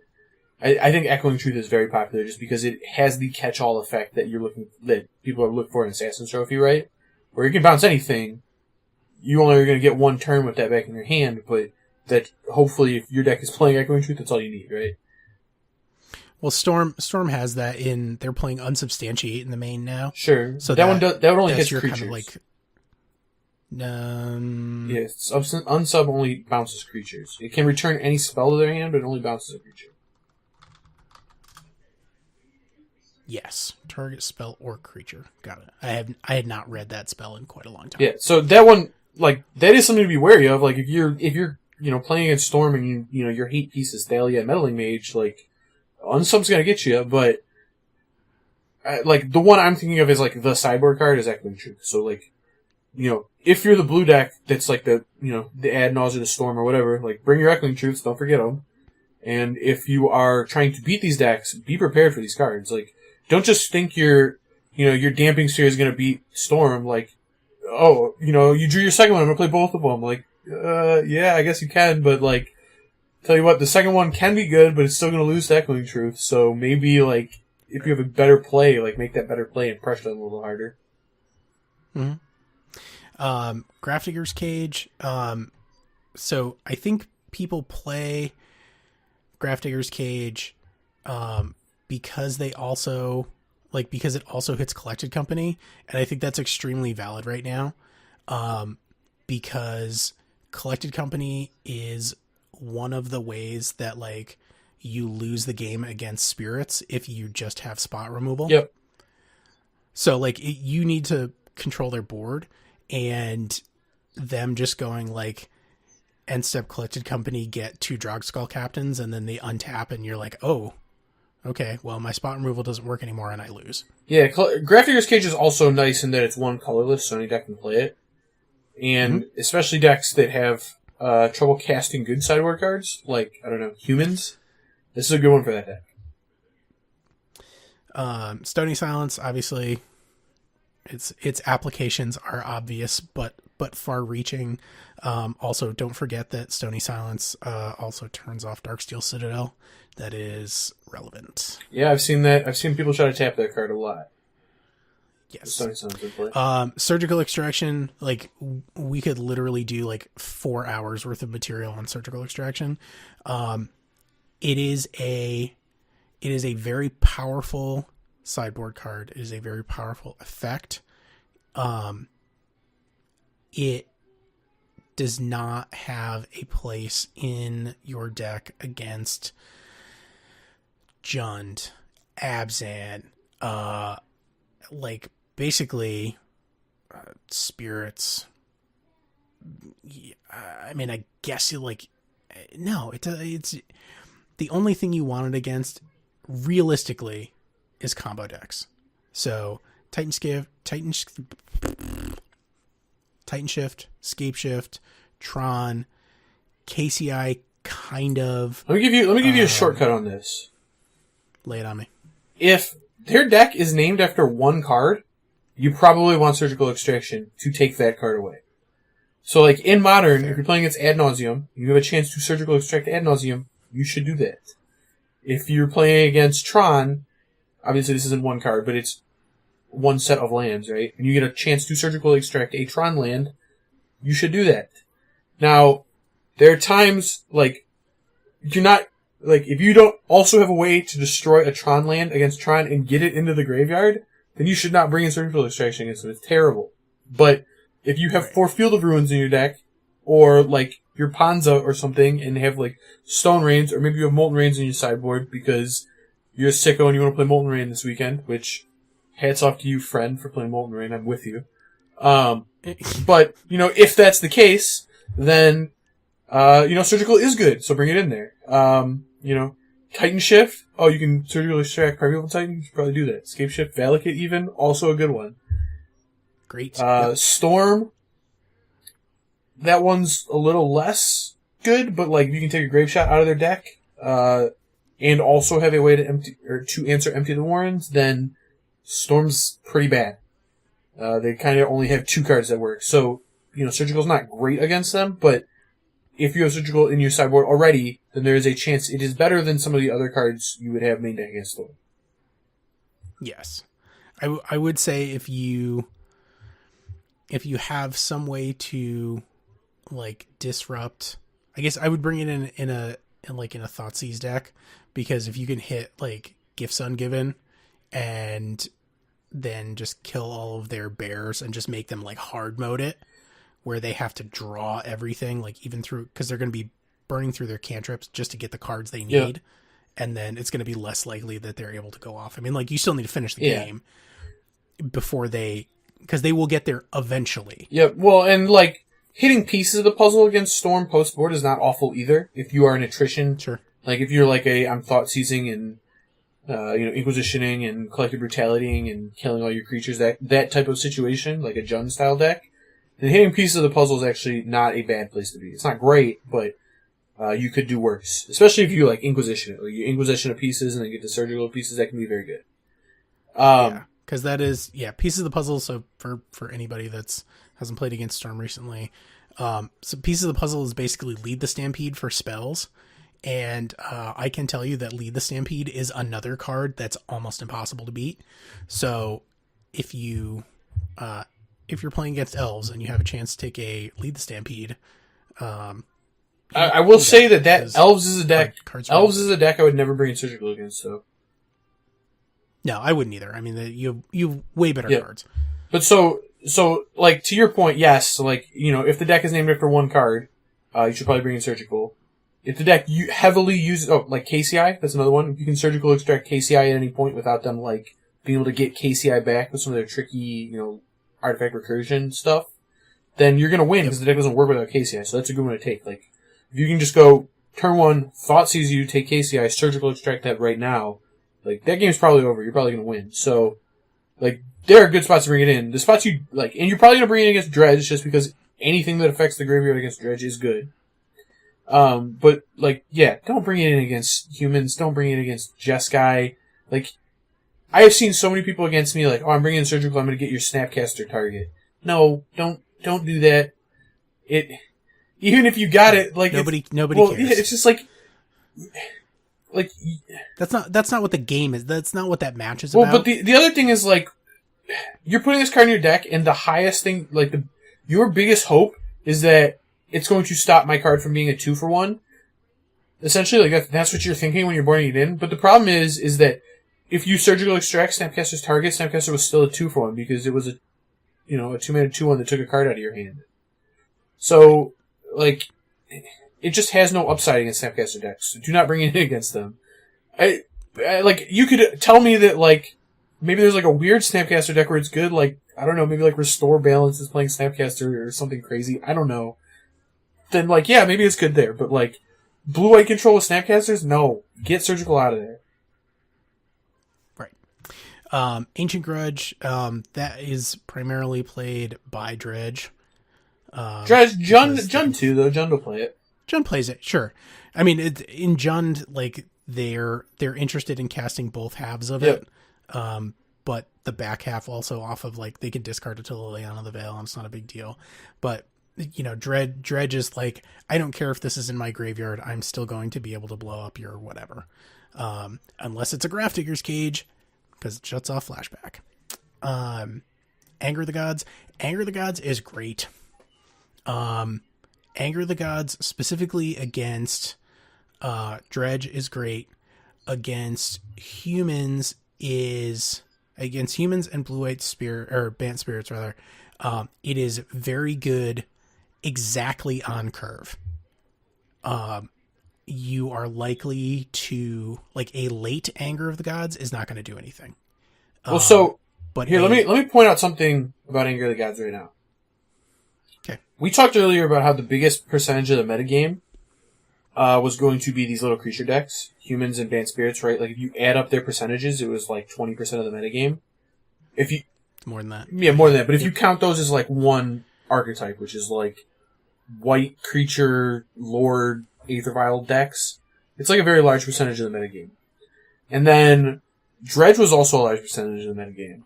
I think Echoing Truth is very popular just because it has the catch-all effect that that people are looking for in Assassin's Trophy, right? Where you can bounce anything. You only are going to get one turn with that back in your hand, but that hopefully if your deck is playing Echoing Truth, that's all you need, right? Well, Storm has that they're playing Unsubstantiate in the main now. Sure. So that one only hits your creatures. Kind of like, unsub only bounces creatures. It can return any spell to their hand, but it only bounces a creature. Yes, target spell or creature. Got it. I had not read that spell in quite a long time. Yeah, so that one, like, that is something to be wary of. Like, if you're playing against Storm and your hate piece is Thalia Meddling Mage, like, Unsub's gonna get you, but like the one I'm thinking of is like the sideboard card is Echoing Truth. So like, if you're the blue deck that's like the Ad Nausea, the Storm or whatever, like bring your Echoing Truths, don't forget them. And if you are trying to beat these decks, be prepared for these cards. Like, don't just think your Damping Sphere is gonna beat Storm. Like, oh, you drew your second one, I'm gonna play both of them. Like, yeah, I guess you can, but like, tell you what, the second one can be good, but it's still going to lose to Echoing Truth. So maybe, like, if you have a better play, like, make that better play and pressure them a little harder. Mm-hmm. Gregors Cage. So I think people play Gregors Cage because it also hits Collected Company, and I think that's extremely valid right now. Because Collected Company is one of the ways that like you lose the game against spirits if you just have spot removal. Yep. So like you need to control their board, and them just going like end step Collected Company, get 2 Drogskull Captains, and then they untap, and you're like, oh, okay, well my spot removal doesn't work anymore, and I lose. Yeah, Gregors Cage is also nice in that it's one colorless, so any deck can play it. And especially decks that have trouble casting good sideboard cards, like, I don't know, Humans. This is a good one for that deck. Stony Silence, obviously, its applications are obvious, but far-reaching. Also, don't forget that Stony Silence also turns off Darksteel Citadel. That is relevant. Yeah, I've seen that. I've seen people try to tap that card a lot. Yes. Stony Silence in play. Surgical Extraction, like, we could literally do like 4 hours worth of material on Surgical Extraction. It is a very powerful sideboard card. It is a very powerful effect. It does not have a place in your deck against Jund, Abzan, like basically spirits. Yeah, I mean, I guess you like. No, it's the only thing you want it against, realistically, is combo decks. So Titan Shift, Scape Shift, Tron, KCI, kind of. Let me give you a shortcut on this. Lay it on me. If their deck is named after one card, you probably want Surgical Extraction to take that card away. So, like, in Modern, if you're playing against Ad Nauseam, you have a chance to Surgical Extract Ad Nauseam, you should do that. If you're playing against Tron, obviously this isn't one card, but it's one set of lands, right? And you get a chance to Surgical Extract a Tron land, you should do that. Now, there are times, like, you're not, like, if you don't also have a way to destroy a Tron land against Tron and get it into the graveyard, then you should not bring in Surgical Extraction against them. It's terrible. But if you have 4 Field of Ruins in your deck, or, like, your Panza or something, and have, like, Stone Rains, or maybe you have Molten Rains in your sideboard because you're a sicko and you want to play Molten Rain this weekend, which, hats off to you, friend, for playing Molten Rain. I'm with you. But, you know, if that's the case, then, you know, Surgical is good, so bring it in there. You know, Titan Shift, oh, you can Surgical Extract Primeval Titan, you should probably do that. Escape Shift, Valakut even, also a good one. Great. Storm, that one's a little less good, but, like, you can take a Grave Shot out of their deck, and also have a way to answer Empty the Warrens, then Storm's pretty bad. They kind of only have 2 cards that work, so, you know, Surgical's not great against them, but if you have Surgical in your sideboard already, then there is a chance it is better than some of the other cards you would have main deck against Storm. Yes. I would say if you have some way to, like, disrupt, I guess I would bring it in a Thoughtseize deck, because if you can hit, like, Gifts Ungiven and then just kill all of their bears and just make them, like, hard mode it, where they have to draw everything, like, even through, because they're going to be burning through their cantrips just to get the cards they need, and then it's going to be less likely that they're able to go off. I mean, like, you still need to finish the game before because they will get there eventually. Yeah, well, and, like, hitting pieces of the puzzle against Storm post-board is not awful either, if you are an attrition. Sure. Like, if you're, like, I'm Thoughtseizing and, you know, Inquisitioning and Collective Brutalitying and killing all your creatures, that type of situation, like a Jund-style deck, then hitting pieces of the puzzle is actually not a bad place to be. It's not great, but you could do worse. Especially if you, like, Inquisition it. Like, you Inquisition of pieces and then get the Surgical pieces, that can be very good. Because that is, pieces of the puzzle, so for anybody that's hasn't played against Storm recently, so pieces of the puzzle is basically Lead the Stampede for spells, and I can tell you that Lead the Stampede is another card that's almost impossible to beat. So if you're playing against elves and you have a chance to take a Lead the Stampede, I will say that elves is a deck. Elves really is a deck I would never bring in Surgical against, so. No, I wouldn't either. I mean, you have way better cards. But so, like, to your point, yes, like, you know, if the deck is named after one card, you should probably bring in Surgical. If the deck heavily uses, like KCI, that's another one. You can Surgical Extract KCI at any point without them, like, being able to get KCI back with some of their tricky, you know, artifact recursion stuff, then you're gonna win because the deck doesn't work without KCI, so that's a good one to take. Like, if you can just go, turn 1, Thoughtseize you, take KCI, Surgical Extract that right now, like, that game's probably over. You're probably going to win. So, like, there are good spots to bring it in. The spots you, like, and you're probably going to bring it against Dredge just because anything that affects the graveyard against Dredge is good. But, like, don't bring it in against humans. Don't bring it in against Jeskai. Like, I have seen so many people against me, like, oh, I'm bringing in Surgical, I'm going to get your Snapcaster target. No, don't do that. Even if you got it, like, nobody cares. Yeah, it's just like, that's not what the game is. That's not what that match is about. Well, but the other thing is, like, you're putting this card in your deck, and the highest thing, like, your biggest hope is that it's going to stop my card from being a 2-for-1. Essentially, like, that's what you're thinking when you're boarding it in. But the problem is that if you Surgical Extract Snapcaster's target, Snapcaster was still a 2-for-1 because it was a 2-mana 2-1 that took a card out of your hand. So, like, it just has no upside against Snapcaster decks. So do not bring it in against them. Like, you could tell me that, like, maybe there's, like, a weird Snapcaster deck where it's good. Like, I don't know, maybe like Restore Balance is playing Snapcaster or something crazy. I don't know. Then like, yeah, maybe it's good there. But like, blue-white control with Snapcasters? No. Get Surgical out of there. Right. Ancient Grudge, that is primarily played by Dredge. Dredge, Jund too, though. Jund will play it. Jund plays it, sure. I mean, in Jund, like, they're interested in casting both halves of it. But the back half also off of, like, they can discard it to Liliana of the Veil, and it's not a big deal. But, you know, Dredge is like, I don't care if this is in my graveyard, I'm still going to be able to blow up your whatever. Unless it's a Grafdigger's Cage, because it shuts off flashback. Anger of the Gods. Anger of the Gods is great. Anger of the Gods specifically against Dredge is great. Against humans and blue-white spirit, or Bant spirits rather. It is very good, exactly on curve. You are likely to, like, a late Anger of the Gods is not going to do anything. But here, let me point out something about Anger of the Gods right now. Okay. We talked earlier about how the biggest percentage of the metagame was going to be these little creature decks, humans and Bant spirits, right? Like, if you add up their percentages, it was like 20% of the metagame. If you more than that. Yeah, more than that. But if you count those as like one archetype, which is like white creature, lord, Aether Vial decks, it's like a very large percentage of the metagame. And then Dredge was also a large percentage of the metagame.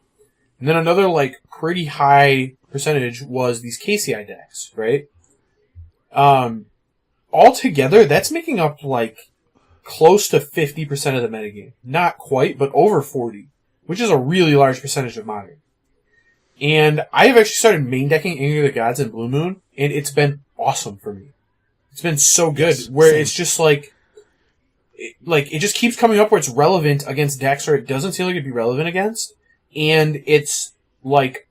And then another like pretty high percentage was these KCI decks, right? Altogether, that's making up like close to 50% of the metagame. Not quite, but over 40, which is a really large percentage of Modern. And I have actually started main decking Anger of the Gods and Blue Moon, and it's been awesome for me. It's been so good, it's just like, it just keeps coming up where it's relevant against decks where it doesn't seem like it'd be relevant against, and it's like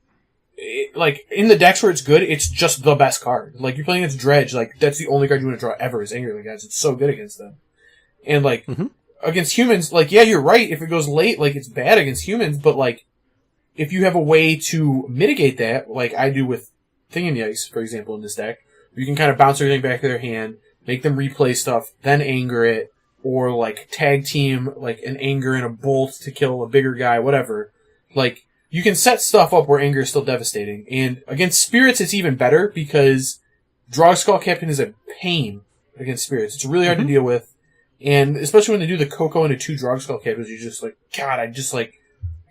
in the decks where it's good, it's just the best card. Like, you're playing against Dredge, like, that's the only card you want to draw ever is Anger of the Gods. It's so good against them. And like, against humans, like, yeah, you're right, if it goes late, like, it's bad against humans, but like, if you have a way to mitigate that, like I do with Thing and Ice, for example, in this deck, you can kind of bounce everything back to their hand, make them replay stuff, then anger it, or like tag team like an anger and a bolt to kill a bigger guy, whatever. Like, you can set stuff up where anger is still devastating. And against spirits, it's even better because Draw Skull Captain is a pain against spirits. It's really hard to deal with. And especially when they do the Coco into 2 Draw Skull Captains, you're just like, God, I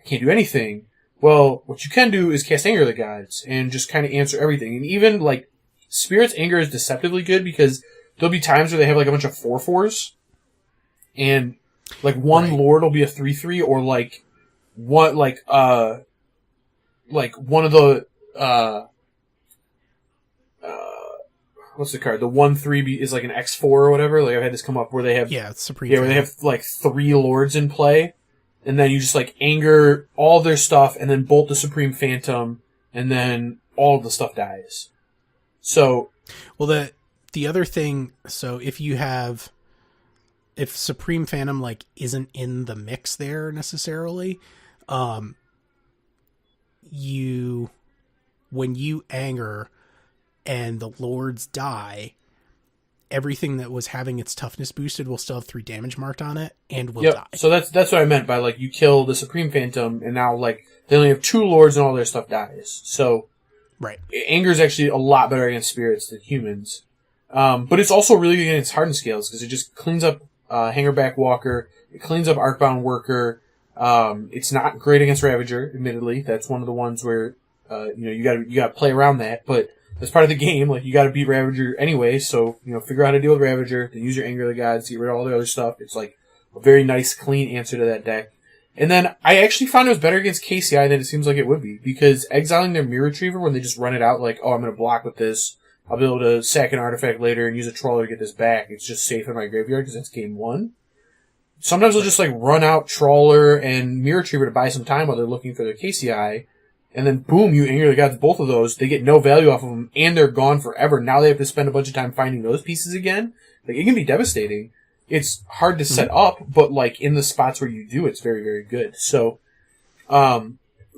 can't do anything. Well, what you can do is cast Anger of the Gods and just kind of answer everything. And even, like, Spirit's Anger is deceptively good because there'll be times where they have, like, a bunch of 4/4s. And, like, one Lord will be a 3/3, or, like, one, like one of the, what's the card? The 1/3 is, like, an X4 or whatever. Like, I've had this come up where they have... Yeah, it's Supreme. Yeah, where they have, like, 3 Lords in play. And then you just, like, anger all their stuff, and then bolt the Supreme Phantom, and then all of the stuff dies. So... Well, the other thing, so if Supreme Phantom, like, isn't in the mix there necessarily, when you anger and the Lords die, everything that was having its toughness boosted will still have 3 damage marked on it and will die. So that's what I meant by, like, you kill the Supreme Phantom and now, like, they only have 2 Lords and all their stuff dies. So, anger is actually a lot better against spirits than humans. But it's also really good against hardened scales because it just cleans up Hangerback Walker. It cleans up Arcbound Worker. It's not great against Ravager, admittedly. That's one of the ones where, you gotta play around that, but that's part of the game. Like, you gotta beat Ravager anyway, so, figure out how to deal with Ravager, then use your Anger of the Gods to get rid of all the other stuff. It's, like, a very nice, clean answer to that deck. And then, I actually found it was better against KCI than it seems like it would be, because exiling their Mirror Retriever when they just run it out, like, oh, I'm gonna block with this, I'll be able to sack an artifact later and use a Trawler to get this back, it's just safe in my graveyard, because that's game 1. Sometimes they'll just, like, run out Trawler and Mirror Retriever to buy some time while they're looking for their KCI, and then boom, you Anger the Gods both of those, they get no value off of them, and they're gone forever. Now they have to spend a bunch of time finding those pieces again. Like, it can be devastating. It's hard to set up, but, like, in the spots where you do, it's very, very good. So,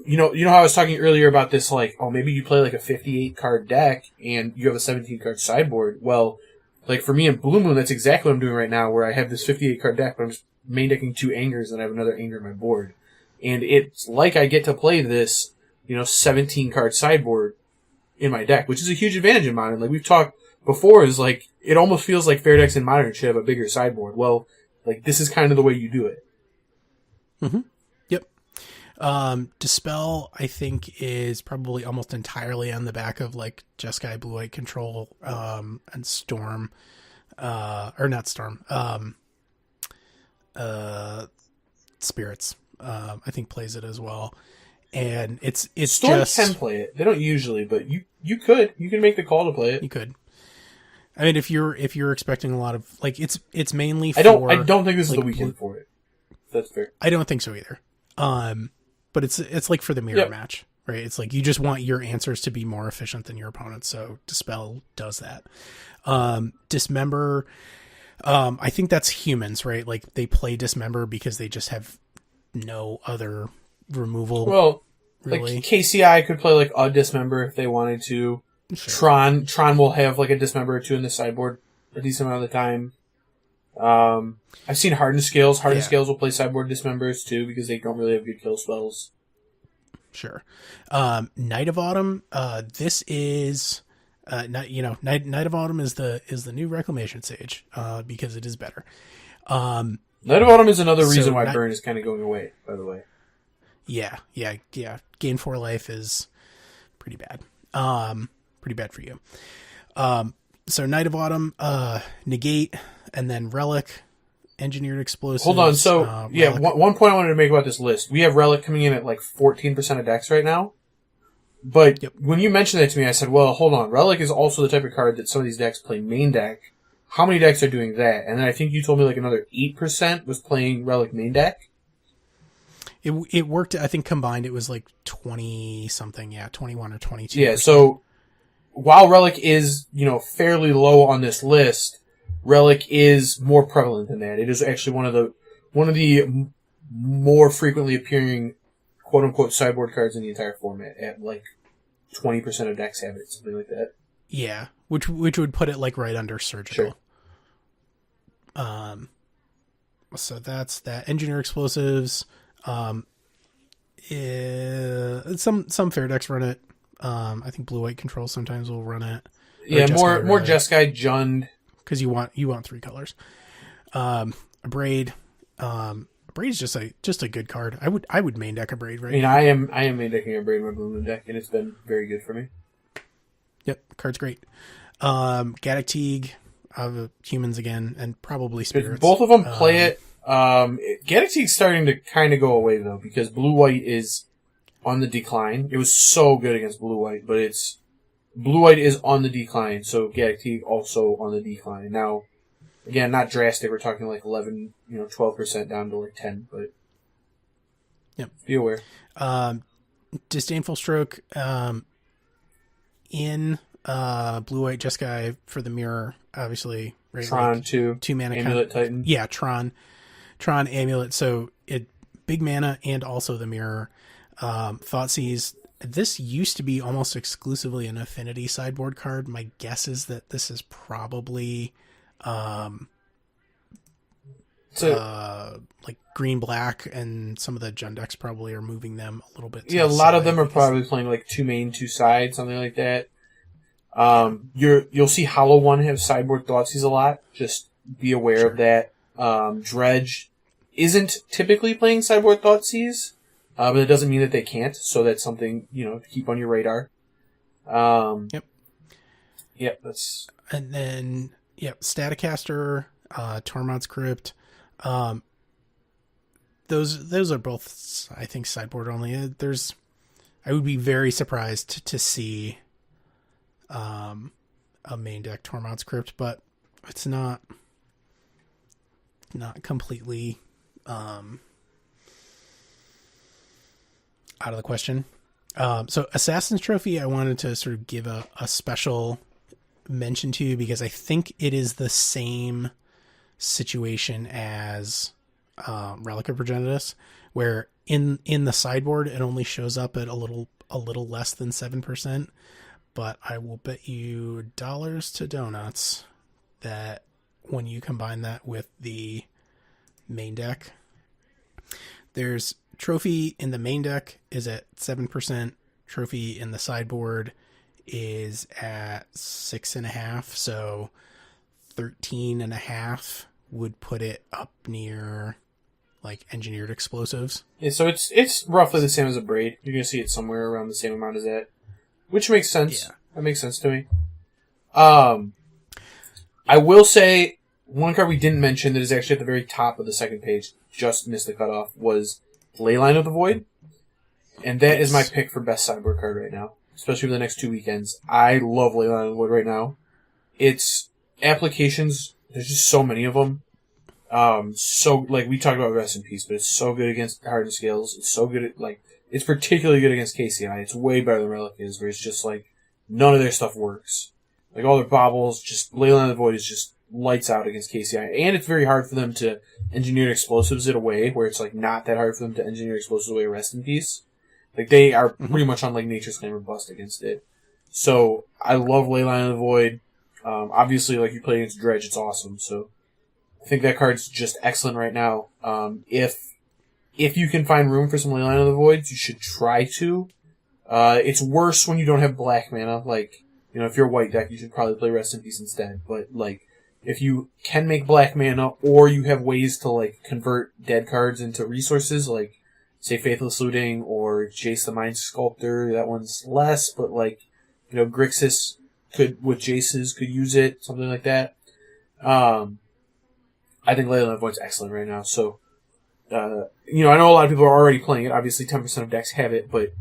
you know how I was talking earlier about this, like, oh, maybe you play like a 58 card deck and you have a 17 card sideboard. Well, like for me in Blue Moon, that's exactly what I'm doing right now, where I have this 58 card deck, but I'm just main decking 2 Angers and I have another Anger on my board. And it's like I get to play this, 17 card sideboard in my deck, which is a huge advantage in Modern. Like we've talked before, is like, it almost feels like fair decks in Modern should have a bigger sideboard. Well, like this is kind of the way you do it. Mm-hmm. Yep. Dispel, I think, is probably almost entirely on the back of like Jeskai Blue-White Control, and Storm, or not Storm, Spirits, I think plays it as well. And it's Storm just can play it. They don't usually, but you can make the call to play it. You could. I mean, if you're expecting a lot of like, it's mainly for. I don't think this is like, the weekend for it. That's fair. I don't think so either. But it's like for the mirror match, right? It's like you just want your answers to be more efficient than your opponent's. So Dispel does that. Dismember, I think that's humans, right? Like they play Dismember because they just have no other removal. Well, really. Like KCI could play like a Dismember if they wanted to. Sure. Tron will have like a Dismember or 2 in the sideboard a decent amount of the time. I've seen Hardened Scales. Hardened Scales will play sideboard Dismembers too because they don't really have good kill spells. Sure. Night of Autumn. This is, Night of Autumn is the new Reclamation Sage, because it is better. Night of Autumn is another reason why Burn is kind of going away, by the way. Yeah. Gain 4 life is pretty bad. Pretty bad for you. So Night of Autumn, negate, and then Relic, Engineered Explosives. Hold on, so, one point I wanted to make about this list. We have Relic coming in at like 14% of decks right now. But when you mentioned that to me, I said, well, hold on. Relic is also the type of card that some of these decks play main deck. How many decks are doing that? And then I think you told me like another 8% was playing Relic main deck. It worked, I think combined it was like 20 something, 21 or 22. Yeah, so while Relic is, fairly low on this list, Relic is more prevalent than that. It is actually one of the more frequently appearing quote unquote sideboard cards in the entire format at like 20% of decks have it, something like that. Yeah, which would put it like right under Surgical. Sure. So that's that. Engineer Explosives. Some fair decks run it. I think Blue-White Control sometimes will run it. Yeah, more Jeskai Jund. Because you want 3 colors. Abrade. Abrade's just a good card. I would main deck Abrade, right? I am main decking Abrade in my Blue Moon deck, and it's been very good for me. Yep, card's great. Gaddock Teague, humans again, and probably Spirits. Both of them play it. Gaddock Teague's starting to kind of go away though, because Blue-White is on the decline. It was so good against Blue-White, but Blue-White is on the decline, so Gaddock Teague also on the decline. Now, again, not drastic. We're talking like 11, 12% down to like 10, but be aware. Disdainful Stroke, in Blue-White Jeskai for the mirror, obviously. Right, Tron, like 2 mana Amulet Titan. Yeah, Tron Amulet. So it big mana and also the mirror. Thoughtseize. This used to be almost exclusively an affinity sideboard card. My guess is that this is probably like green black, and some of the Jund decks probably are moving them a little bit. Yeah, a lot of them are probably playing like 2 main, 2 side, something like that. You'll see Hollow One have sideboard Thoughtseize a lot. Just be aware of that. Dredge isn't typically playing sideboard Thoughtseize, but it doesn't mean that they can't. So that's something to keep on your radar. Yep. That's. And then Staticaster, Tormod's Crypt. Those are both, I think, sideboard only. I would be very surprised to see a main deck Tormod's Crypt, but it's not completely out of the question. So Assassin's Trophy, I wanted to sort of give a special mention to, because I think it is the same situation as Relic of Progenitus, where in the sideboard, it only shows up at a little less than 7%. But I will bet you dollars to donuts that when you combine that with the main deck, there's trophy in the main deck is at 7%. Trophy in the sideboard is at 6.5%. So 13.5 would put it up near like engineered explosives. Yeah, so it's roughly the same as a braid. You're gonna see it somewhere around the same amount as that, which makes sense. Yeah. That makes sense to me. I will say one card we didn't mention that is actually at the very top of the second page, just missed the cutoff, was Leyline of the Void, and that is my pick for best sideboard card right now, especially for the next 2 weekends. I love Leyline of the Void right now. Its applications, there's just so many of them. So, like, we talked about Rest in Peace, but it's so good against Hardened Scales. It's so good at, like, it's particularly good against KCI. It's way better than Relic is, where it's just, like, none of their stuff works. Like, all their baubles, just, Leyline of the Void is just lights out against KCI. And it's very hard for them to engineer explosives in a way where it's, like, not that hard for them to engineer explosives away Rest in Peace. Like, they are pretty much on, like, Nature's Claim or Bust against it. So, I love Leyline of the Void. Obviously, like, you play against Dredge, it's awesome, so I think that card's just excellent right now. If you can find room for some Leyline of the Voids, you should try to. It's worse when you don't have black mana. Like, you know, if you're a white deck, you should probably play Rest in Peace instead. But, like, if you can make black mana, or you have ways to, like, convert dead cards into resources, like, say, Faithless Looting, or Jace the Mind Sculptor, that one's less, but, like, you know, Grixis with Jaces could use it, something like that. I think Leyline of the Void's excellent right now. So, you know, I know a lot of people are already playing it. Obviously, 10% of decks have it, but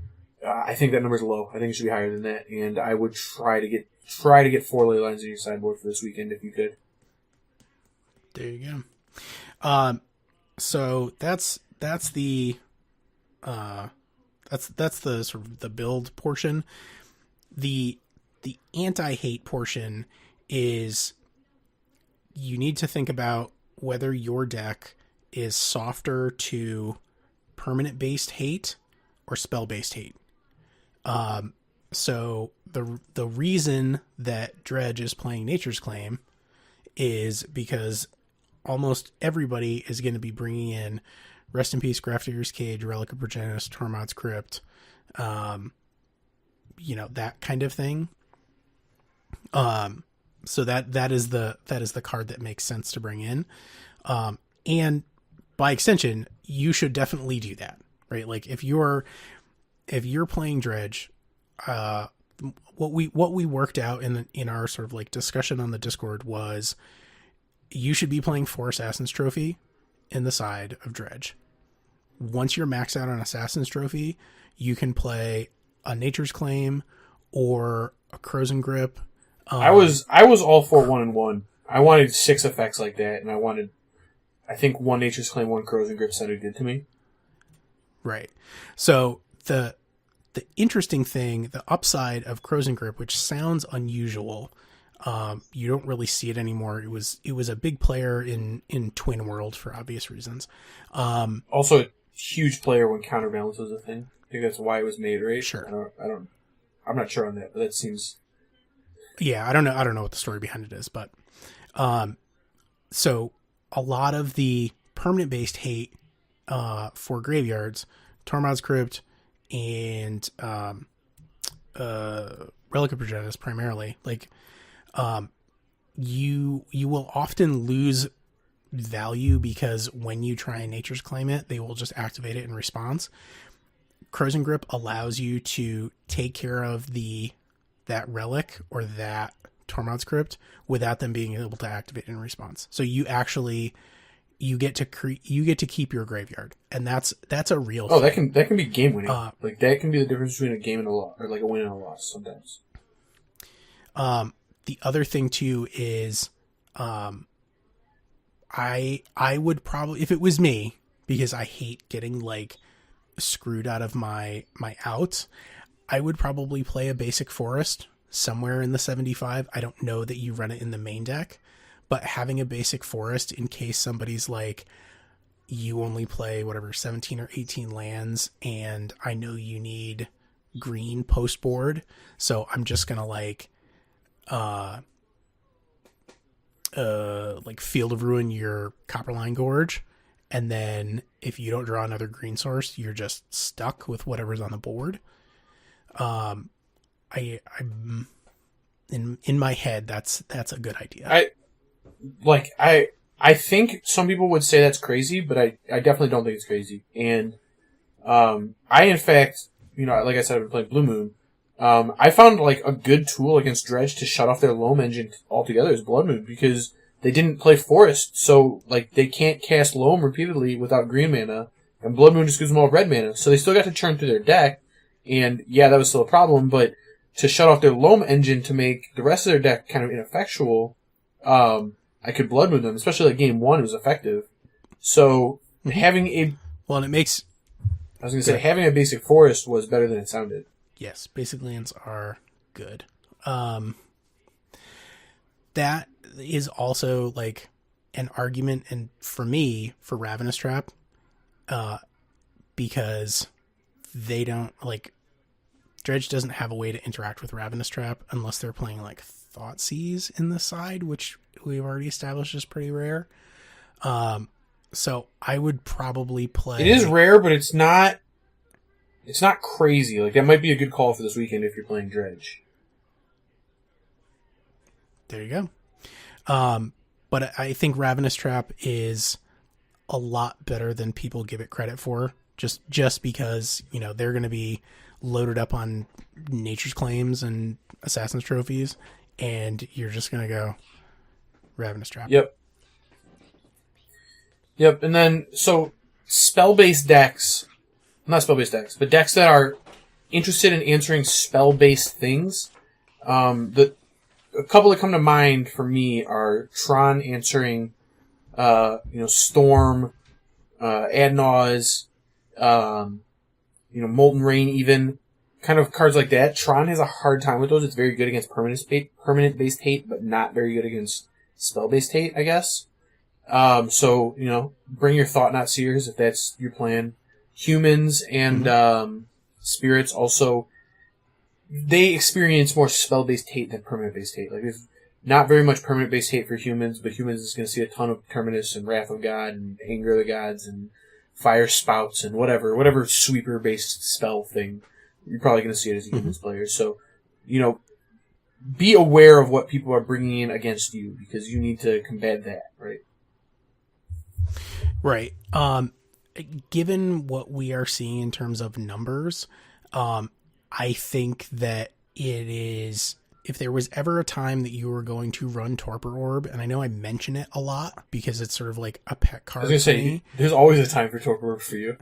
I think that number's low. I think it should be higher than that, and I would try to get 4 Leylines in your sideboard for this weekend if you could. There you go. So that's the sort of the build portion. The anti-hate portion is you need to think about whether your deck is softer to permanent-based hate or spell-based hate. So the reason that Dredge is playing Nature's Claim is because almost everybody is going to be bringing in Rest in Peace, Gregors Cage, Relic of Progenitus, Tormod's Crypt, you know, that kind of thing. So that is the card that makes sense to bring in. And by extension, you should definitely do that, right? Like if you're playing Dredge, what we worked out in our sort of like discussion on the Discord was you should be playing 4 Assassin's Trophy in the side of Dredge. Once you're maxed out on Assassin's Trophy, you can play a Nature's Claim or a Crows and Grip. I was all for 1 and 1. I wanted 6 effects like that, and I think 1 Nature's Claim, 1 Crows and Grip sounded good to me. Right. So the interesting thing, the upside of Crows and Grip, which sounds unusual, you don't really see it anymore. It was a big player in Twin World for obvious reasons. Also a huge player when Counterbalance was a thing. I think that's why it was made, right? Sure. I'm not sure on that, but that seems. Yeah, I don't know what the story behind it is, but so a lot of the permanent based hate for graveyards, Tormod's Crypt and Relic of Progenitus primarily, like you will often lose value because when you try and Nature's Claim it, they will just activate it in response. Crows and Grip allows you to take care of that relic or that Tormod's Crypt without them being able to activate in response. So you get to keep your graveyard, and that's a real thing. that can be game winning. Like that can be the difference between a game and a loss, or like a win and a loss sometimes. The other thing too is, I would probably, if it was me, because I hate getting like screwed out of my out, I would probably play a basic forest somewhere in the 75. I don't know that you run it in the main deck, but having a basic forest in case somebody's like, you only play whatever 17 or 18 lands, and I know you need green post board, so I'm just gonna like Field of Ruin your Copperline Gorge, and then if you don't draw another green source, you're just stuck with whatever's on the board. I'm in my head, that's a good idea. I think some people would say that's crazy, but I definitely don't think it's crazy. And I in fact, like I said, I've been playing Blue Moon. I found like a good tool against Dredge to shut off their Loam engine altogether is Blood Moon, because they didn't play Forest, so like they can't cast Loam repeatedly without green mana, and Blood Moon just gives them all red mana. So they still got to churn through their deck, and yeah, that was still a problem, but to shut off their Loam engine to make the rest of their deck kind of ineffectual, I could Blood Moon them, especially like game 1 it was effective. So having a... Well, and it makes... I was going to say, having a basic Forest was better than it sounded. Yes, basic lands are good. That is also like an argument, and for me, for Ravenous Trap, because they don't like... Dredge doesn't have a way to interact with Ravenous Trap unless they're playing like Thoughtseize in the side, which we've already established is pretty rare. So I would probably play... It is rare, but it's not crazy. Like, that might be a good call for this weekend if you're playing Dredge. There you go. But I think Ravenous Trap is a lot better than people give it credit for, just because, they're going to be loaded up on Nature's Claims and Assassin's Trophies, and you're just going to go Ravenous Trap. Yep. And then, so, spell-based decks, not spell-based decks, but decks that are interested in answering spell-based things, a couple that come to mind for me are Tron answering, Storm, Adnaz, Molten Rain even, kind of cards like that. Tron has a hard time with those. It's very good against permanent-based hate, but not very good against spell-based hate, I guess. So, bring your Thought-Knot Seers if that's your plan. Humans and spirits also, they experience more spell-based hate than permanent-based hate. Like, there's not very much permanent-based hate for humans, but humans is going to see a ton of Terminus and Wrath of God and Anger of the Gods and Fire Spouts and whatever sweeper-based spell thing. You're probably going to see it as a humans player. So, be aware of what people are bringing in against you, because you need to combat that, right? Right. Given what we are seeing in terms of numbers, I think that it is, if there was ever a time that you were going to run Torpor Orb, and I know I mention it a lot because it's sort of like a pet card. I was going to say, there's always a time for Torpor Orb for you.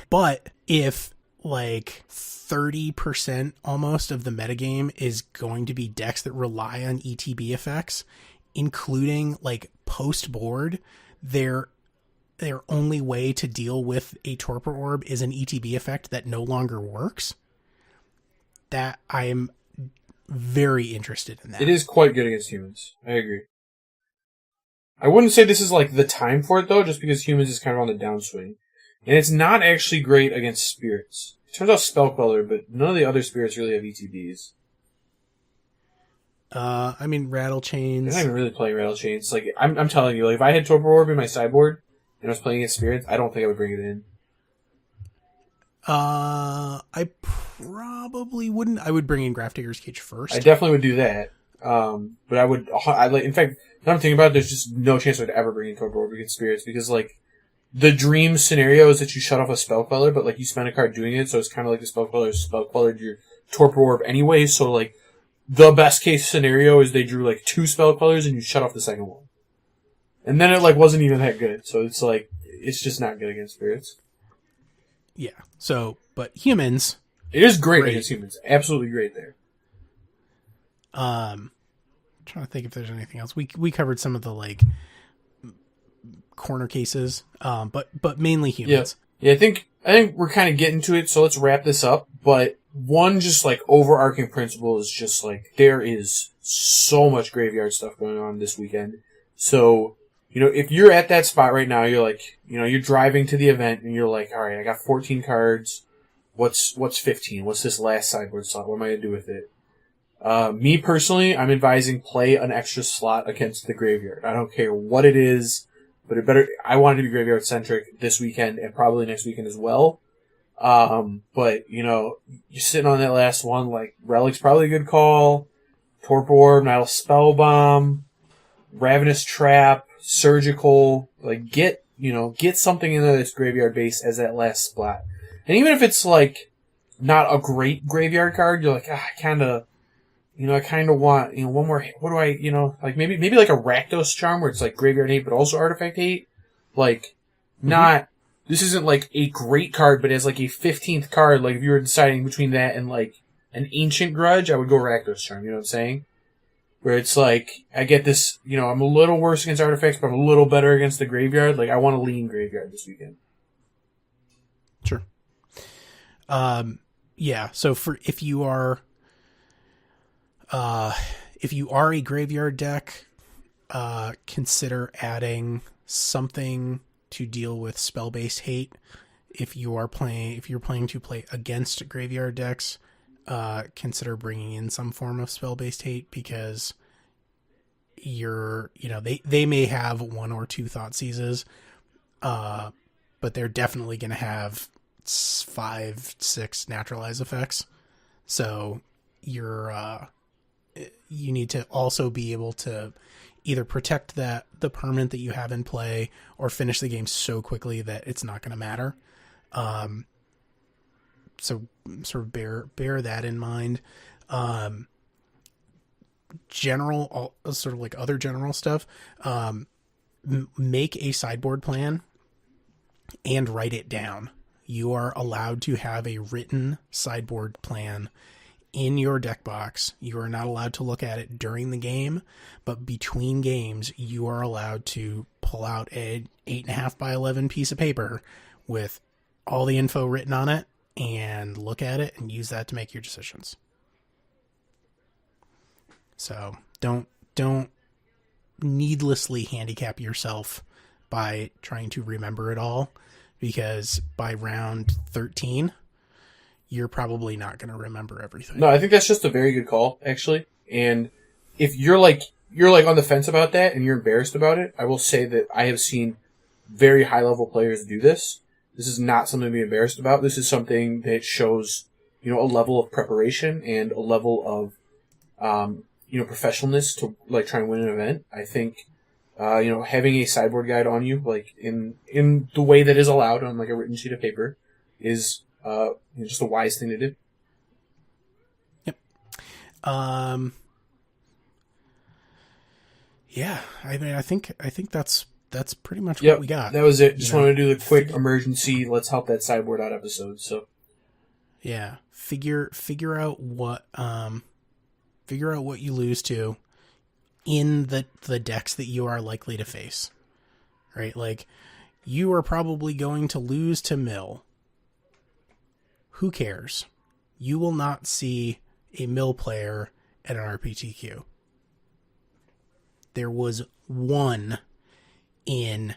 But if like 30% almost of the metagame is going to be decks that rely on ETB effects, including like post board, their only way to deal with a Torpor Orb is an ETB effect that no longer works, that I am very interested in that. It is quite good against humans. I agree. I wouldn't say this is like the time for it though, just because humans is kind of on the downswing. And it's not actually great against spirits. It turns out Spell Queller, but none of the other spirits really have ETBs. Rattle Chains. I'm not even really playing Rattle Chains. Like, I'm telling you, like, if I had Torpor Orb in my sideboard and I was playing against spirits, I don't think I would bring it in. I probably wouldn't. I would bring in Gregors Cage first. I definitely would do that. But in fact, now I'm thinking about it, there's just no chance I'd ever bring in Torpor Orb against spirits, because, like, the dream scenario is that you shut off a Spell Queller, but, like, you spend a card doing it, so it's kind of like the Spell Quellered your Torpor Orb anyway, so, like, the best case scenario is they drew, like, 2 Spell Quellers and you shut off the second one. And then it, like, wasn't even that good, so it's, like, it's just not good against spirits. Yeah, so, but humans... It is great against humans. Absolutely great there. I'm trying to think if there's anything else. We covered some of the, like, corner cases, but mainly humans. Yeah, I think we're kind of getting to it, so let's wrap this up. But one just, like, overarching principle is just, like, there is so much graveyard stuff going on this weekend. So if you're at that spot right now, you're like, you're driving to the event and you're like, all right, I got 14 cards. What's 15? What's this last sideboard slot? What am I going to do with it? Me personally, I'm advising play an extra slot against the graveyard. I don't care what it is, but I want it to be graveyard centric this weekend and probably next weekend as well. But, you're sitting on that last one, like, Relic's probably a good call. Torpor Orb, Nihil Spellbomb, Ravenous Trap, Surgical, like, get something into this graveyard base as that last spot. And even if it's, like, not a great graveyard card, you're like, I kind of want, one more, what do I, like, maybe like a Rakdos Charm where it's, like, graveyard hate, but also artifact hate. Like, this isn't, like, a great card, but as, like, a 15th card, like, if you were deciding between that and, like, an Ancient Grudge, I would go Rakdos Charm, you know what I'm saying? Where it's like, I get this, I'm a little worse against artifacts, but I'm a little better against the graveyard. Like, I want to lean graveyard this weekend. Sure. Yeah, so if you are a graveyard deck, consider adding something to deal with spell-based hate. If you're planning to play against graveyard decks, consider bringing in some form of spell-based hate, because they may have 1 or 2 Thoughtseizes, but they're definitely going to have 5, 6 naturalize effects. So you need to also be able to either protect the permanent that you have in play, or finish the game so quickly that it's not going to matter. So sort of bear that in mind. Sort of like other general stuff. Make a sideboard plan and write it down. You are allowed to have a written sideboard plan in your deck box. You are not allowed to look at it during the game, but between games, you are allowed to pull out an 8.5 by 11 piece of paper with all the info written on it and look at it and use that to make your decisions. So don't needlessly handicap yourself by trying to remember it all, because by round 13, you're probably not going to remember everything. No, I think that's just a very good call, actually. And if you're like on the fence about that and you're embarrassed about it, I will say that I have seen very high level players do this. This is not something to be embarrassed about. This is something that shows, a level of preparation and a level of, professionalness to like try and win an event. I think, having a sideboard guide on you, like in the way that is allowed on like a written sheet of paper, is just a wise thing to do. Yep. Yeah. I mean, I think that's pretty much what we got. That was it. Just wanted to do the quick emergency, let's help that sideboard out episode. So, yeah, figure out what you lose to in the decks that you are likely to face. Right? Like, you are probably going to lose to Mill. Who cares? You will not see a Mill player at an RPTQ. There was one in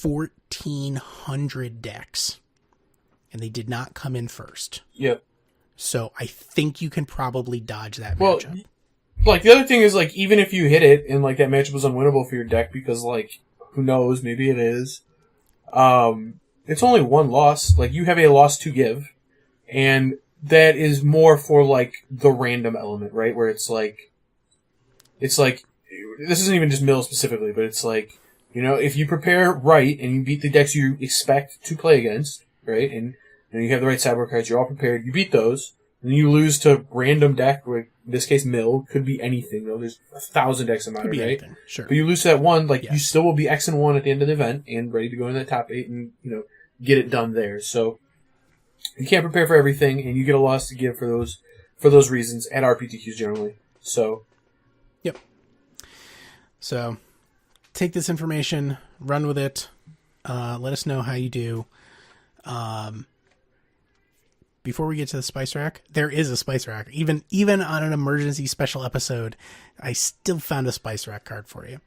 1,400 decks, and they did not come in first. Yep. So I think you can probably dodge that matchup. Like, the other thing is, like, even if you hit it and, like, that matchup was unwinnable for your deck because, like, who knows, maybe it is. It's only one loss. Like, you have a loss to give, and that is more for, like, the random element, right? Where it's like, this isn't even just Mill specifically, but it's like, if you prepare right and you beat the decks you expect to play against, right, and you have the right sideboard cards, you're all prepared, you beat those, and then you lose to random deck, like in this case Mill, could be anything, though. There's 1,000 decks in Modern, right? Anything. Sure. But you lose to that one, like, you still will be X-1 at the end of the event and ready to go into the top 8 and, get it done there. So, you can't prepare for everything, and you get a loss to give for those reasons at RPTQs generally. So, yep. So, take this information, run with it. Let us know how you do. Before we get to the spice rack, there is a spice rack. Even on an emergency special episode, I still found a spice rack card for you.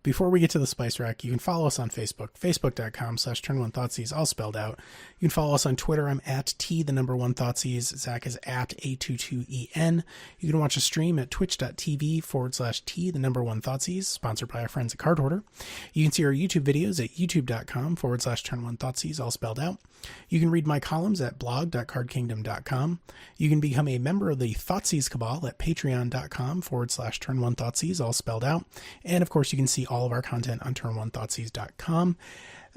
Before we get to the Spice Rack, you can follow us on Facebook, facebook.com/turn1thoughtseize, all spelled out. You can follow us on Twitter. I'm at T1Thoughtseize. Zach is at A22EN. You can watch a stream at twitch.tv/T1Thoughtseize, sponsored by our friends at Card Hoarder. You can see our YouTube videos at youtube.com/turn1thoughtseize, all spelled out. You can read my columns at blog.cardkingdom.com. You can become a member of the Thoughtseize Cabal at patreon.com/turn1thoughtseize, all spelled out. And of course, you can see all of our content on turn1thoughtseize.com.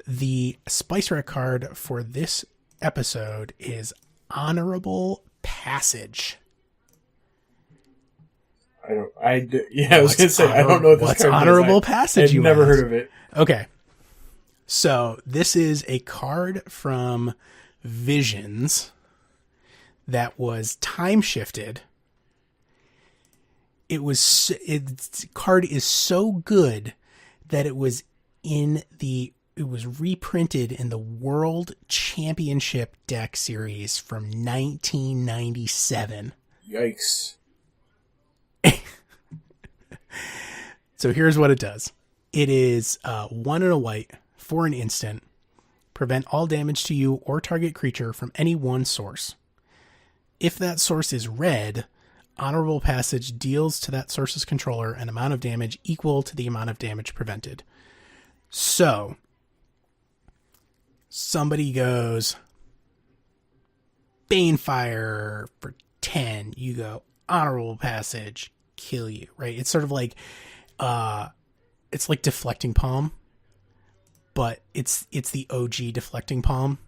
The Spice Rack card for this episode is Honorable Passage. I was going to say, I don't know what this what's card Honorable is. Passage. I've never heard of it. Okay. So this is a card from Visions that was time shifted. Its card is so good that it was reprinted in the World Championship deck series from 1997. Yikes. So here's what it does. It is 1 and a white for an instant. Prevent all damage to you or target creature from any one source. If that source is red, Honorable Passage deals to that source's controller an amount of damage equal to the amount of damage prevented. So, somebody goes Banefire for 10. You go Honorable Passage, kill you, right? It's sort of like, it's like Deflecting Palm, but it's the OG Deflecting Palm,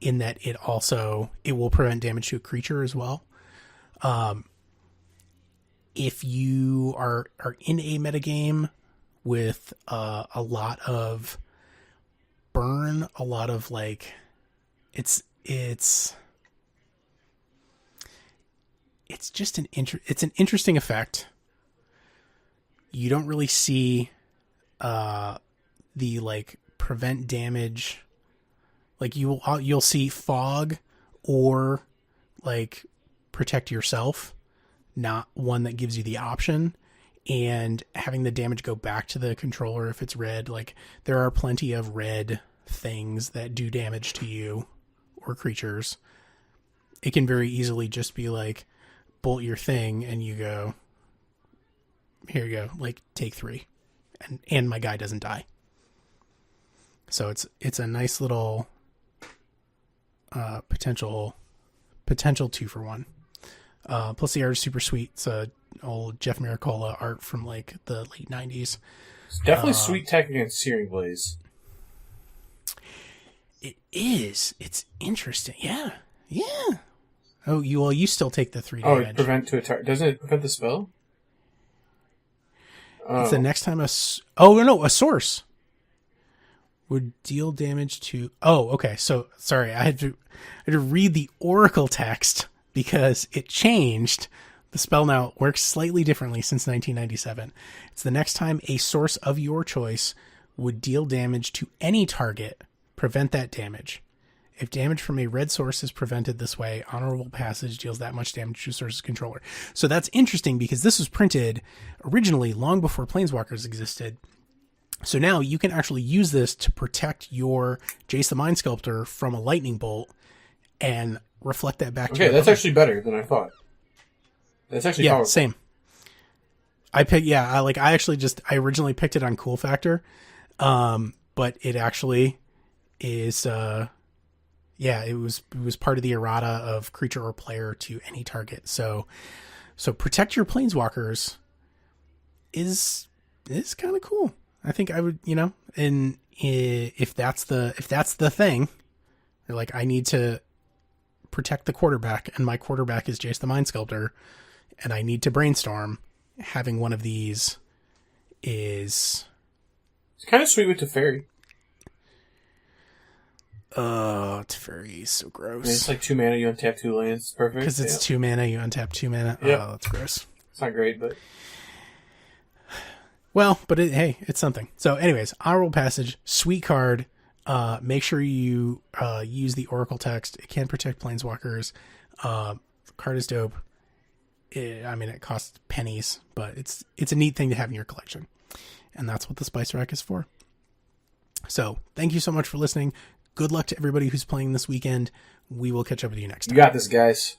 in that it will prevent damage to a creature as well. If you are in a metagame with a lot of burn, a lot of like, it's just an interesting effect. You don't really see the like prevent damage. Like you'll see fog or like protect yourself, not one that gives you the option, and having the damage go back to the controller if it's red. Like there are plenty of red things that do damage to you or creatures. It can very easily just be like bolt your thing and you go, here you go, like take 3 and my guy doesn't die. So it's a nice little potential 2-for-1. Plus the art is super sweet. It's a old Jeff Miracola art from like the late 90s. It's definitely sweet tech against Searing Blaze. It is. It's interesting. Yeah. Oh, you still take the 3 damage. Oh, prevent to a target. Doesn't it prevent the spell? It's the next time a source would deal damage to... Oh, okay. So, sorry. I had to read the Oracle text because it changed. The spell now works slightly differently since 1997. It's the next time a source of your choice would deal damage to any target, prevent that damage. If damage from a red source is prevented this way, Honorable Passage deals that much damage to a source's controller. So that's interesting because this was printed originally long before Planeswalkers existed. So now you can actually use this to protect your Jace the Mind Sculptor from a lightning bolt and reflect that back to your that's opponent. actually better than I thought. That's actually powerful. Same. I originally picked it on Cool Factor, but it actually is it was part of the errata of creature or player to any target. So protect your planeswalkers is kind of cool. I think I would, and if that's the thing, you're like, I need to protect the quarterback, and my quarterback is Jace the Mind Sculptor, and I need to brainstorm. Having one of these is... It's kind of sweet with Teferi. Teferi is so gross. And it's like 2 mana, you untap 2 lands. Perfect. Because it's 2 mana, you untap 2 mana. Yep. Oh, that's gross. It's not great, but... Well, but it's something. So anyways, Honorable Passage, sweet card. Make sure you use the Oracle text. It can protect planeswalkers. The card is dope. it costs pennies, but it's a neat thing to have in your collection. And that's what the Spice Rack is for. So thank you so much for listening. Good luck to everybody who's playing this weekend. We will catch up with you next time. You got this, guys.